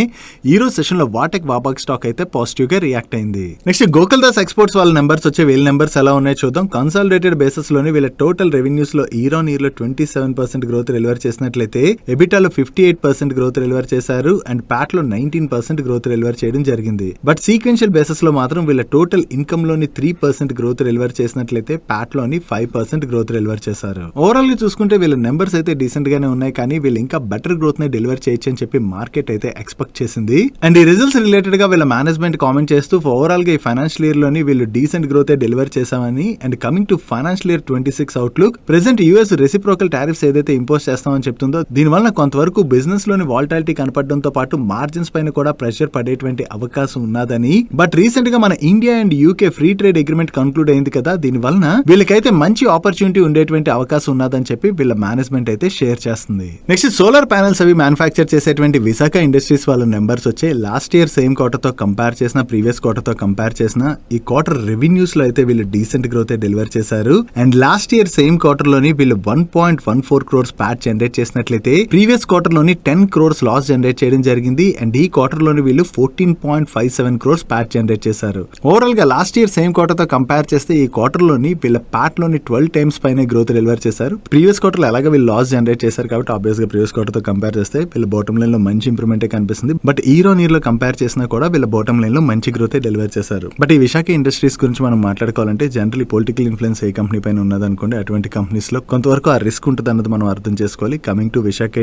A: ఈ రోజు సెషన్ లో వాటెక్ వాబాగ్ స్టాక్ అయితే పాజిటివ్ గా రియాక్ట్ అయింది. నెక్స్ట్ గోకుల్ దాస్ ఎక్స్పోర్ట్స్ వాళ్ళ నెంబర్స్ వచ్చే వీళ్ళ నెంబర్స్ ఎలా ఉన్నాయో చూద్దాం. కన్సాలిడేటెడ్ బేసిస్ లోని వీళ్ళ టోటల్ రెవెన్యూస్ లో ఇయర్ ఆన్ ఇయర్ లో 27% గ్రోత్ డెలివర్ చేసినట్లయితే ఎబిటాలో 58% గ్రోత్ డెలివర్ చేశారు. అండ్ ప్యాట్ లో 19% గ్రోత్ డెలివర్ చేయడం జరిగింది. బట్ సీక్వెన్షియల్ బేసిస్ లో మాత్రం వీళ్ళ టోటల్ ఇన్కమ్ లోని 3% గ్రోత్ డెలివర్ చేసినట్లయితే ప్యాట్ లోని 5% గ్రోత్ డెలివర్ చేశారు. ఓవరాల్ గా చూసుకుంటే వీళ్ళ నెంబర్స్ అయితే డీసెంట్ గానే ఉన్నాయి, కానీ వీళ్ళు ఇంకా బెటర్ గ్రోత్ ని డెలివర్ చేయొచ్చు అని చెప్పి మార్కెట్ అయితే ఎక్స్పెక్ట్ చేసింది. అండ్ ఈ రిజల్ట్స్ రిలేటెడ్ గా వీళ్ళ మేనేజ్మెంట్ కామెంట్ చేస్తూ ఓవరాల్ గా ఈ ఫైనాన్షియల్ ఇయర్ లోని వీళ్ళు డీసెంట్ గ్రోత్ డెలివర్ చేశామని and coming to financial year 26 outlook present US reciprocal tariffs ఏదైతే ఇంపోజ్ చేస్తామని చెప్తుందో దీని వల్ల కొంతవరకు బిజినెస్ లోని వాలటాలిటీ కనపడడంతో పాటు మార్జిన్స్ పైన కూడా ప్రెషర్ పడేటువంటి అవకాశం ఉన్నదని, బట్ రీసెంట్ గా మన India and UK free trade agreement conclude అయింది కదా, దీని వలన వీళ్ళకైతే మంచి ఆపర్చునిటీ ఉండేటువంటి అవకాశం ఉన్నదని చెప్పి వీళ్ళ మేనేజ్మెంట్ అయితే షేర్ చేస్తుంది. నెక్స్ట్ సోలార్ ప్యానెల్స్ అవి మ్యానుఫ్యాక్చర్ చేసేటువంటి విశాఖ ఇండస్ట్రీస్ వాళ్ళ నెంబర్స్ వచ్చే లాస్ట్ ఇయర్ సేమ్ క్వార్టర్ తో కంపేర్ చేసిన, ప్రీవియస్ క్వార్టర్ తో కంపేర్ చేసిన ఈ క్వార్టర్ రెవెన్యూస్ లో అయితే వీళ్ళు డీసెంట్ గ్రోత్ డెలివర్ చేశారు. And last year same quarter లోని వీళ్ళు 1.14 crores ప్యాట్ జనరేట్ చేసినట్లయితే ప్రీవియస్ క్వార్టర్ లోని 10 crores లాస్ జనరేట్ చేయడం జరిగింది. అండ్ ఈ క్వార్టర్ లోని వీళ్ళు 14.57 crores ప్యాట్ జనరేట్ చేశారు. ఓవరాల్ గా లాస్ట్ ఇయర్ సేమ్ క్వార్టర్ తో కంపేర్ చేస్తే ఈ క్వార్టర్ లోని వీళ్ళ ప్యాట్ లోని 12 times పైన గ్రోత్ డెలివర్ చేశారు. ప్రీవియస్ క్వార్టర్ లో ఎలాగ వీళ్ళు లాస్ జనరేట్ చేశారు కాబట్టి ఆబ్వియస్ గా ప్రీవియస్ క్వార్టర్ తో కంపేర్ చేస్తే వీళ్ళ బాటమ్ లైన్ లో మంచి ఇంప్రూవ్మెంట్ కనిపిస్తుంది. బట్ ఇయర్ ఆన్ ఇయర్ లో కంపేర్ చేసినా కూడా వీళ్ళ బాటమ్ లైన్ లో మంచి గ్రోత్ డెలివర్ చేశారు. బట్ ఈ విశాఖ ఇండస్ట్రీస్ గురించి మనం మాట్లాడుకోవాలంటే జనరల్లీ పొలిటికల్ ఇన్ఫ్లుయెన్స్ ఏ కంపెనీ పైన ఉన్నదనుకోండి, అటువంటి కంపెనీస్ లో కొంతవరకు ఆ రిస్క్ ఉంటుంది అన్నది మనం అర్థం చేసుకోవాలి. Coming to Visaka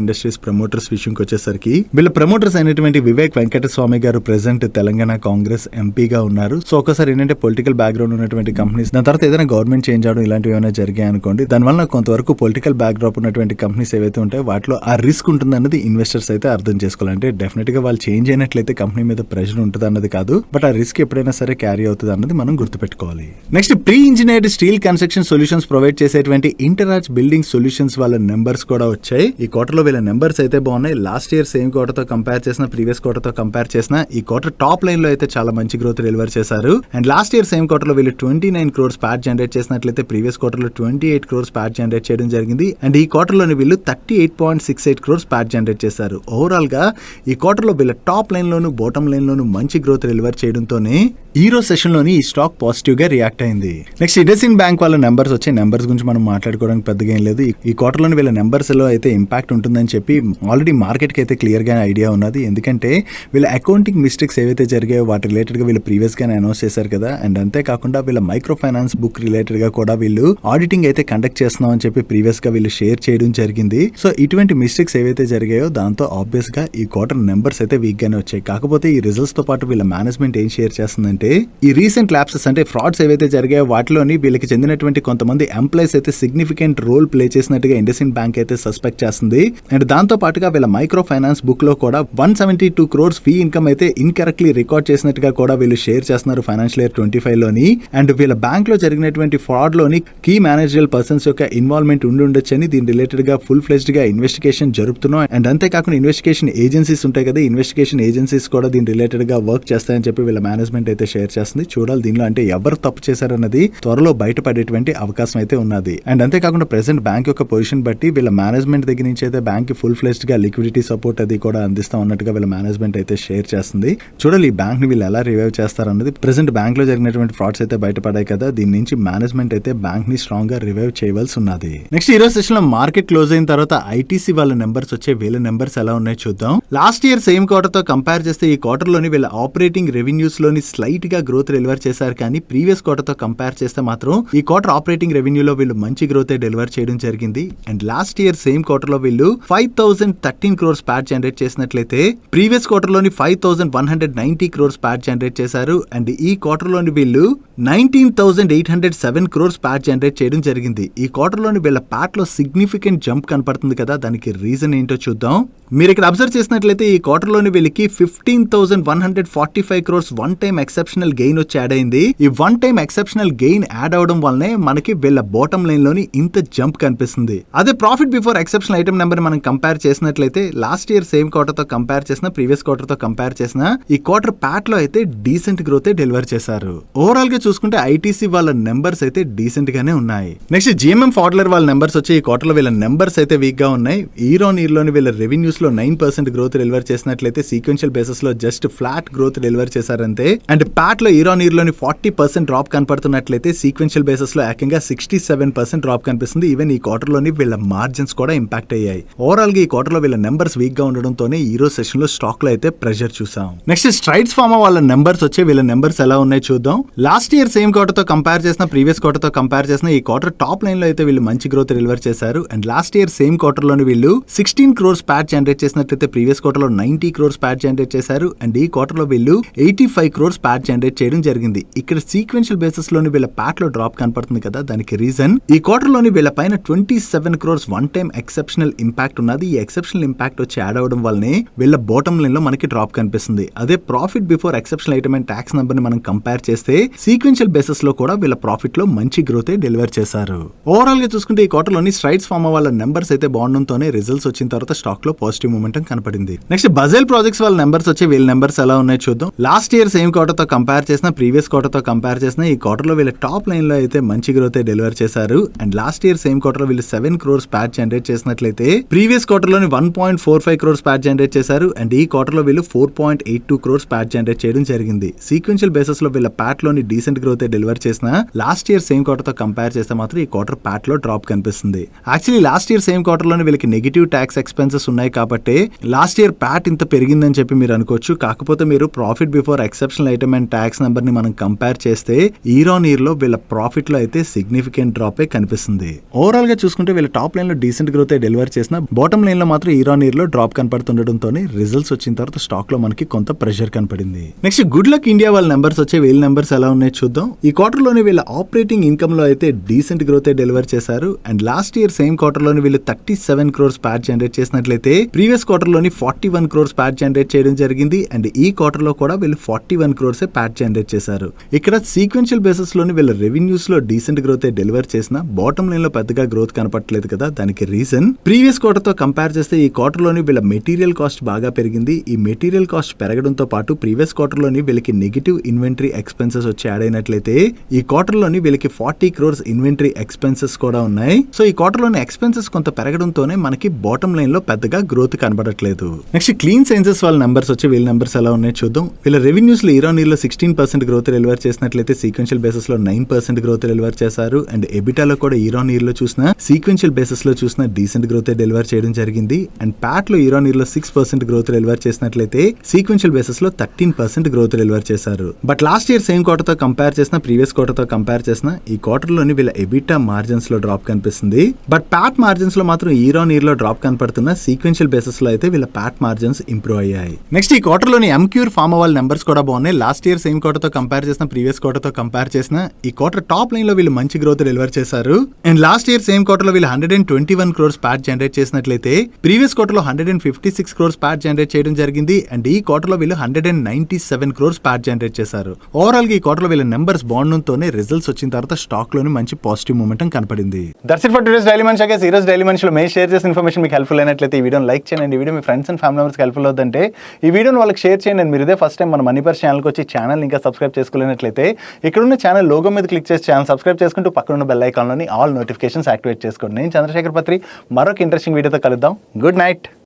A: Industries promoters విషయంకి వచ్చేసరికి వీళ్ళ ప్రమోటర్స్ అయినటువంటి వివేక్ వెంకటస్వామి గారు ప్రెసెంట్ తెలంగాణ కాంగ్రెస్ ఎంపీగా ఉన్నారు. సో ఒకసారి ఏంటంటే పొలిటికల్ బ్యాక్గ్రౌండ్ ఉన్నటువంటి కంపెనీస్, దాని తర్వాత ఏదైనా గవర్నమెంట్ చేంజ్ అవడం ఇలాంటివి ఏమైనా జరిగాయి అనుకోండి, దానివల్ల కొంతవరకు పొలిటికల్ బ్యాక్డ్రాప్ ఉన్నటువంటి కంపెనీస్ ఏవైతే ఉంటాయో వాటిలో ఆ రిస్క్ ఉంటుంది అన్నది ఇన్వెస్టర్స్ అయితే అర్థం చేసుకోవాలి. అంటే డెఫినెట్ గా వాళ్ళు చేంజ్ అయినట్లయితే కంపెనీ మీద ప్రెషర్ ఉంటుంది అన్నది కాదు, బట్ ఆ రిస్క్ ఎప్పుడైనా సరే క్యారీ అవుతుంది అన్నది మనం గుర్తుపెట్టుకోవాలి. Next pre engineered steel construction solutions provide చేసేటువంటి ఇంటరాజ్ బిల్డింగ్ సొల్యూషన్స్ వాళ్ళ నెంబర్స్ కూడా వచ్చాయి. ఈ క్వార్టర్ లో వీళ్ళ నెంబర్స్ అయితే బాగున్నాయి. లాస్ట్ ఇయర్ సేమ్ క్వార్టర్ తో కంపేర్ చేసిన, ప్రీవియస్ క్వార్టర్ తో కంపేర్ చేసిన ఈ క్వార్టర్ టాప్ లైన్ లో అయితే చాలా మంచి గ్రోత్ డెలివర్ చేశారు. And last year same quarter లో వీళ్ళు 29 crores ప్యాట్ జనరేట్ చేసినట్లయితే ప్రీవియస్ క్వార్టర్ లో 28 crores ప్యాట్ జనరేట్ చేయడం జరిగింది. అండ్ ఈ క్వార్టర్ లోని వీళ్ళు 38.68 crores ప్యాట్ జనరేట్ చేశారు. ఓవరాల్ గా ఈ క్వార్టర్ లో వీళ్ళ టాప్ లైన్ లోను బాటమ్ లైన్ లోను మంచి గ్రోత్ డెలివర్ చేయడంతోనే ఈ రోజు సెషన్ లోని ఈ స్టాక్ పాజిటివ్ గా రియాక్ట్ అయింది. నెక్స్ట్ ఇండస్ఇండ్ బ్యాంక్ వాళ్ళ నెంబర్స్ వచ్చే నెంబర్స్ గురించి మనం మాట్లాడుకోవడానికి పెద్దగా ఏం లేదు. ఈ క్వార్టర్ లోని వీళ్ళ నెంబర్స్ లో అయితే ఇంపాక్ట్ ఉంటుందని చెప్పి ఆల్రెడీ మార్కెట్ కి అయితే క్లియర్ గా ఐడియా ఉన్నది. ఎందుకంటే వీళ్ళ అకౌంటింగ్ మిస్టేక్స్ ఏవైతే జరిగాయో వాటి రిలేటెడ్ గా వీళ్ళు ప్రీవియస్ గానే అనౌన్స్ చేశారు కదా. అండ్ అంతేకాకుండా వీళ్ళ మైక్రో ఫైనాన్స్ బుక్ రిలేటెడ్ గా కూడా వీళ్ళు ఆడిటింగ్ అయితే కండక్ట్ చేస్తున్నాం అని చెప్పి ప్రీవియస్ గా వీళ్ళు షేర్ చేయడం జరిగింది. సో ఇటువంటి మిస్టేక్స్ ఏవైతే జరిగాయో దాంతో ఆబ్వియస్ గా ఈ క్వార్టర్ నెంబర్స్ అయితే వీక్ గానే వచ్చాయి. కాకపోతే ఈ రిజల్ట్స్ తో పాటు వీళ్ళ మేనేజ్మెంట్ ఏం షేర్ చేస్తుందంటే ఈ రీసెంట్ ల్యాప్సెస్ అంటే ఫ్రాడ్స్ ఏవైతే జరిగాయో వాటిలోని వీళ్ళకి చెందినటువంటి కొంతమంది ఎంప్లాయీస్ అయితే సిగ్నిఫికెంట్ రోల్ ప్లే చేసినట్టుగా ఇండస్ఇండ్ బ్యాంక్ అయితే సస్పెక్ట్ చేస్తుంది. అండ్ దాంతో పాటుగా వీళ్ళ మైక్రో ఫైనాన్స్ బుక్ లో కూడా 172 crores ఫీ ఇన్కమ్ అయితే ఇన్కరెక్ట్లీ రికార్డ్ చేసినట్టుగా కూడా వీళ్ళు షేర్ చేస్తున్నారు ఫైనాన్షియల్ ఇయర్ 25 లోని. అండ్ వీళ్ళ బ్యాంక్ లో జరిగినటువంటి ఫ్రాడ్ లోని కీ మేనేజరల్ పర్సన్స్ యొక్క ఇన్వాల్వ్మెంట్ ఉండొచ్చని దీని రిలేటెడ్ గా ఫుల్ ఫ్లెజ్డ్ గా ఇన్వెస్టిగేషన్ జరుపుతున్నాం. అండ్ అంతేకాకుండా ఇన్వెస్టిగేషన్ ఏజెన్సీస్ ఉంటాయి కదా, ఇన్వెస్టిగేషన్ ఏజెన్సీస్ కూడా దీని రిలేటెడ్ గా వర్క్ చేస్తాయని చెప్పి వీళ్ళ మేనేజ్మెంట్ అయితే షేర్ చేస్తుంది. చూడాలి దీనిలో అంటే ఎవరు తప్పు చేశారన్నది త్వరలో బయటపడేటువంటి అవకాశం అయితే ఉన్నది. అండ్ అంతేకాకుండా ప్రెసెంట్ బ్యాంక్ యొక్క పొజిషన్ బట్టి వీళ్ళ మేనేజ్మెంట్ దగ్గర నుంచి అయితే బ్యాంక్ ఫుల్ ఫ్లెజ్డ్ గా లిక్విడిటీ సపోర్ట్ అది కూడా అందిస్తా ఉన్నట్టుగా వీళ్ళ మేనేజ్మెంట్ అయితే షేర్ చేస్తుంది. చూడాలి ఈ బ్యాంక్ ని వీళ్ళు ఎలా రివైవ్ చేస్తారన్నది. ప్రెసెంట్ బ్యాంక్ లో జరిగినటువంటి ఫ్రాడ్స్ అయితే బయటపడాయి కదా, దీని నుంచి మేనేజ్మెంట్ అయితే బ్యాంక్ ని స్ట్రాంగ్ గా రివైవ్ చేయవలసి ఉన్నది. నెక్స్ట్ ఈ రోజు సెషన్ లో మార్కెట్ క్లోజ్ అయిన తర్వాత ఐటీసీ వాళ్ళ నెంబర్స్ వచ్చే వీళ్ళ నెంబర్స్ ఎలా ఉన్నాయో చూద్దాం. లాస్ట్ ఇయర్ సేమ్ క్వార్టర్ తో కంపేర్ చేస్తే ఈ క్వార్టర్ లోని వీళ్ళ ఆపరేటింగ్ రెవెన్యూస్ లోని స్లైట్ గా గ్రోత్ డెలివర్ చేశారు. కానీ ప్రీవియస్ క్వార్టర్ తో కంపేర్ చేస్తే మాత్రం ఈ క్వార్టర్ ఆపరేటింగ్ రెవెన్యూలో వీళ్ళు మంచి గ్రోత్ డెలివర్ చేయడం జరిగింది. And last year same quarter లో వీళ్ళు 5013 crores ప్యాట్ జనరేట్ చేసినట్లయితే ప్రీవియస్ క్వార్టర్ లోని 5190 crores ప్యాట్ జనరేట్ చేశారు. అండ్ ఈ క్వార్టర్ లోని వీళ్ళు 19,807 crores ప్యాట్ జనరేట్ చేయడం జరిగింది. ఈ క్వార్టర్ లోని వీళ్ళ ప్యాట్ లో సిగ్నిఫికెంట్ జంప్ కనపడుతుంది కదా, దానికి రీజన్ ఏంటో చూద్దాం. మీరు ఇక్కడ అబ్జర్వ్ చేసినట్లయితే ఈ క్వార్టర్ లోని వీళ్ళకి 15,145 crores one time exceptional gain వచ్చి యాడ్ అయింది. ఈ one time exceptional gain add అవడం వల్లనే మనకి వీళ్ళ బాటమ్ లైన్ లోని ఇంత జంప్ కనిపిస్తుంది. అదే profit before exceptional item number మనం కంపేర్ చేసినట్లయితే లాస్ట్ ఇయర్ సేమ్ క్వార్టర్ తో కంపేర్ చేసిన, ప్రీవియస్ క్వార్టర్ తో కంపేర్ చేసిన ఈ క్వార్టర్ ప్యాట్ లో అయితే డీసెంట్ గ్రోత్ డెలివర్ చేశారు. ఓవరాల్ గా చూసుకుంటే ఐటీసీ వాళ్ళ నెంబర్స్ అయితే డీసెంట్ గానే ఉన్నాయి. నెక్స్ట్ జిఎంఎం ఫాడ్లర్ వాళ్ళ నెంబర్స్ వచ్చి ఈ క్వార్టర్ లో వీళ్ళ నెంబర్స్ అయితే వీక్ గా ఉన్నాయి. ఇయర్ ఆన్ ఇయర్ లోని వీళ్ళ రెవెన్యూస్ లో 9% గ్రోత్ డెలివర్ చేసినట్లయితే సీక్వెన్షియల్ బేసిస్ లో జస్ట్ ఫ్లాట్ గ్రోత్ డెలివర్ చేశారంతే. అండ్ ప్యాట్ లో ఇయర్ ఆన్ ఇయర్ లోని 40% డ్రాప్ కనపడుతున్నట్లయితే సీక్వెన్షియల్ బేసిస్ లో ఏకంగా 67% డ్రాప్ కనిపిస్తుంది. ఈవెన్ ఈ క్వార్టర్ లోని వీళ్ళ మార్జిన్స్ కూడా ఇంపాక్ట్ అయ్యాయి. ఓవరాల్ గా ఈ క్వార్టర్ లో వీళ్ళ నెంబర్స్ వీక్ గా ఉండడంతోనే ఈ రోజు సెషన్ లో స్టాక్ లో అయితే ప్రెషర్ చూసాం. నెక్స్ట్ స్ట్రైడ్స్ ఫార్మా వాళ్ళ నెంబర్స్ వచ్చే వీళ్ళ నెంబర్స్ ఎలా ఉన్నాయి చూద్దాం. లాస్ట్ ఇయర్ సేమ్ క్వార్టర్ తో కంపేర్ చేసిన, ప్రీవియస్ క్వార్టర్ తో కంపేర్ చేసిన ఈ క్వార్టర్ టాప్ లైన్ లో అయితే వీళ్ళు మంచి గ్రోత్ డెలివర్ చేశారు. And last year same quarter లోని వీళ్ళు 16 crores ప్యాట్ జనరేట్ జనరేట్ చేసినట్లయితే ప్రీవియస్ క్వార్టర్ లో 90 crores ప్యాట్ జనరేట్ చేశారు. అండ్ ఈ క్వార్టర్ లో వీళ్ళు 85 crores ప్యాట్ జనరేట్ చేయడం జరిగింది. ఇక్కడ సీక్వెన్షియల్ బేసిస్ లోని వీళ్ళ ప్యాట్ లో డ్రాప్ కనపడుతుంది కదా, దానికి రీజన్ ఈ క్వార్టర్ లోని వీళ్ళ పైన 27 crores one time exceptional impact ఉన్నది. ఈ ఎక్సెప్షనల్ ఇంపాక్ట్ వచ్చి యాడ్ అవడం వల్లనే వీళ్ళ బాటమ్ లైన్ లో మనకి డ్రాప్ కనిపిస్తుంది. అదే profit before exceptional item and tax number ని మనం కంపేర్ చేస్తే సీక్వెన్షియల్ బేసిస్ లో కూడా వీళ్ళ ప్రాఫిట్ లో మంచి గ్రోత్ డెలివర్ చేశారు. ఓవరాల్ గా చూసుకుంటే ఈ క్వార్టర్ లోని స్ట్రైట్స్ ఫార్మా వాళ్ళ నెంబర్స్ అయితే బాగుండడంతోనే రిజల్ట్స్ వచ్చిన తర్వాత స్టాక్ లో పాజిటివ్ మూమెంటం కనపడింది. నెక్స్ట్ బజెల్ ప్రాజెక్ట్స్ వాళ్ళ నెంబర్స్ వచ్చి వీళ్ళ నెంబర్స్ ఎలా ఉన్నాయో చూద్దాం. లాస్ట్ ఇయర్ సేమ్ క్వార్టర్ తో కంపేర్ చేసిన ప్రీవియస్ క్వార్టర్ తో కంపేర్ చేసిన ఈ క్వార్టర్ లో వీళ్ళ టాప్ లైన్ లో అయితే మంచి గ్రోత్ డెలివర్ చేశారు. And last year same quarter లో వీళ్ళు 7 crores ప్యాట్ జనరేట్ చేసినట్లయితే ప్రీవియస్ క్వార్టర్ లోని 1.45 crores ప్యాట్ జనరేట్ చేశారు. అండ్ ఈ క్వార్టర్ లో వీళ్ళు 4.82 crores ప్యాట్ జనరేట్ చేయడం జరిగింది. సీక్వెన్షియల్ బేసిస్ లో వీళ్ళ ప్యాట్ లోని డీసెంట్ గ్రోత్ డెలివర్ చేసిన లాస్ట్ ఇయర్ సేమ్ క్వార్టర్ తో కంపేర్ చేస్తే మాత్రం ఈ క్వార్టర్ ప్యాట్ లో డ్రాప్ కనిపిస్తుంది. Actually last year same quarter లోని వీళ్ళకి నెగిటివ్ ట్యాక్స్ ఎక్స్పెన్సెస్ ఉన్నాయి కాబట్టి లాస్ట్ ఇయర్ ప్యాట్ ఇంత పెరిగిందని చెప్పి మీరు అనుకోవచ్చు. కాకపోతే మీరు profit before exceptional item and tax number ని మనం కంపేర్ చేస్తే ఇయర్ ఆన్ ఇయర్ లో వీళ్ళ ప్రాఫిట్ లో అయితే సిగ్నిఫికెంట్ డ్రాప్ కనిపిస్తుంది. ఓవరాల్ గా చూసుకుంటే వీళ్ళ టాప్ లైన్ లో డీసెంట్ గ్రోత్ డెలివర్ చేసిన బాటమ్ లైన్ లో మాత్రం ఇయర్ ఆన్ ఇయర్ లో డ్రాప్ కనపడుతుండటంతో రిజల్ట్స్ వచ్చిన తర్వాత స్టాక్ లో మనకి కొంత ప్రెషర్ కనపడింది. నెక్స్ట్ గుడ్ లక్ ఇండియా వాళ్ళ నెంబర్స్ వచ్చే వీళ్ళ నెంబర్స్ ఎలా ఉన్నాయో చూద్దాం. ఈ క్వార్టర్ లోని వీళ్ళ ఆపరేటింగ్ ఇన్కమ్ లో అయితే డీసెంట్ గ్రోత్ డెలివర్ చేశారు. And last year same quarter లోని వీళ్ళు 37 crores ప్యాట్ జనరేట్ చేసినట్లయితే ప్రీవియస్ క్వార్టర్ లోని 41 crores ప్యాట్ జనరేట్ చేయడం జరిగింది. అండ్ ఈ క్వార్టర్ లో కూడా వీళ్ళు 41 crores ప్యాట్ జనరేట్ చేశారు. ఇక్కడ సీక్వెన్షియల్ బేసిస్ లోని వీళ్ళ రెవెన్యూస్ లో డీసెంట్ గ్రోత్ డెలివర్ చేసిన బాటమ్ లైన్ లో పెద్దగా గ్రోత్ కనపడలేదు కదా, దానికి రీజన్ ప్రీవియస్ క్వార్టర్ తో కంపేర్ చేస్తే ఈ క్వార్టర్ లోని వీళ్ళ మెటీరియల్ కాస్ట్ బాగా పెరిగింది. ఈ మెటీరియల్ కాస్ట్ పెరగడంతో పాటు ప్రీవియస్ క్వార్టర్ లోని వీళ్ళకి నెగిటివ్ ఇన్వెంటరీ ఎక్స్పెన్సెస్ వచ్చి యాడ్ అయినట్లయితే ఈ క్వార్టర్ లోని వీళ్ళకి 40 crores ఇన్వెంటరీ ఎక్స్పెన్సెస్ కూడా ఉన్నాయి. సో ఈ క్వార్టర్ లోని ఎక్స్పెన్సెస్ కొంత పెరగడంతోనే మనకి బాటమ్ లైన్ లో పెద్దగా గ్రోత్ కనబడట్లేదు. నెక్స్ట్ క్లీన్ సైన్సెస్ వాళ్ళ నెంబర్స్ వచ్చి వీళ్ళ నెంబర్స్ ఎలా ఉన్నాయో చూద్దాం. వీళ్ళ రెవెన్యూస్ లో ఇయర్ ఆన్ ఇయర్ లో 16% గ్రోత్ డెలివర్ చేసినట్లయితే సీక్వెన్షియల్ బేసిస్ లో 9% గ్రోత్ డెలివర్ చేశారు. అండ్ ఎబిటాలో కూడా ఇయర్ ఆన్ ఇయర్ లో చూసిన సీక్వెన్షియల్ బేసిస్ లో చూసిన డీసెంట్ గ్రోత్ డెలివర్ చేయడం జరిగింది. అండ్ ప్యాట్ లో ఇయర్ ఆన్ ఇయర్ లో 6% గ్రోత్ డెలివర్ చేసినట్లయితే సీక్వెన్షియల్ బేసిస్ లో 13% గ్రోత్ డెలివర్ చేశారు. But last year same quarter తో కంపేర్ చేసిన ప్రీవియస్ క్వార్టర్ తో కంపేర్ చేసిన ఈ క్వార్టర్ లోని వీళ్ళ ఎబిటా మార్జిన్స్ లో డ్రాప్ కనిపిస్తుంది. బట్ ప్యాట్ మార్జిన్స్ లో మాత్రం ఇయర్ ఆన్ ఇయర్ లో డ్రాప్ కనపడుతున్న సీక్వెన్షియల్ బేసిస్ లో అయితే వీళ్ళ ప్యాట్ మార్జిన్స్ ఇంప్రూవ్ అయ్యాయి. నెక్స్ట్ ఈ క్వార్టర్ లోని ఎంక్యూర్ ఫార్మా వాళ్ళ నెంబర్స్ కూడా బాగున్నాయి. లాస్ట్ ఇయర్ సేమ్ క్వార్టర్ తో కంపేర్ చేసిన ప్రీవియస్ క్వార్టర్ తో కంపేర్ చేసిన ఈ క్వార్టర్ టాప్ లైన్ లో వీళ్ళు మంచి గ్రోత్ డెలివర్ చేశారు. And last year same quarter లో వీళ్ళు 121 crores ప్యాట్ జనరేట్ చేసినట్లయితే ప్రీవియస్ క్వార్టర్ లో 156 crores ప్యాట్ జనరేట్ చేయడం జరిగింది. అండ్ ఈ క్వార్టర్ లో వీళ్ళు 197 crores ప్యాట్ జనరేట్ చేశారు. ఓవరాల్ గా ఈ క్వార్టర్ లో వీళ్ళ నెంబర్స్ బాగుండడంతోనే రిజల్ట్స్ వచ్చిన తర్వాత స్టాక్ లోని మంచి పాజిటివ్ మూమెంటం కనపడింది. That's it for today's daily మనిషి. ఈ రోజు డైలీ మనిషిలో మేము షేర్ చేసిన ఇన్ఫర్మేషన్ మీకు హెల్ప్ఫుల్ అయినట్లయితే ఈ వీడియోని లైక్ చేయండి. ఈ video me friends and family మెంబర్స్కి హెల్ప్ఫుల్ అవుతుందంటే ఈ వీడియోని వాళ్ళకి షేర్ చేయండి. మీరు ఇదే ఫస్ట్ టైం మన మనీ పర్స్ ఛానల్కి వచ్చి ఛానల్ ఇంకా సబ్స్క్రైబ్ చేసుకోలేనట్లయితే ఇక్కడ ఉన్న ఛానల్ లోగో మీద క్లిక్ చేసి ఛానల్ సబ్స్క్రైబ్ చేసుకుంటూ పక్కన ఉన్న బెల్ ఐకాన్లోని ఆల్ నోటిఫికేషన్స్ యాక్టివేట్ చేసుకోండి. నేను చంద్రశేఖర్ పత్రి మరొక ఇంట్రెస్టింగ్ వీడియోతో కలుద్దాం. Good night.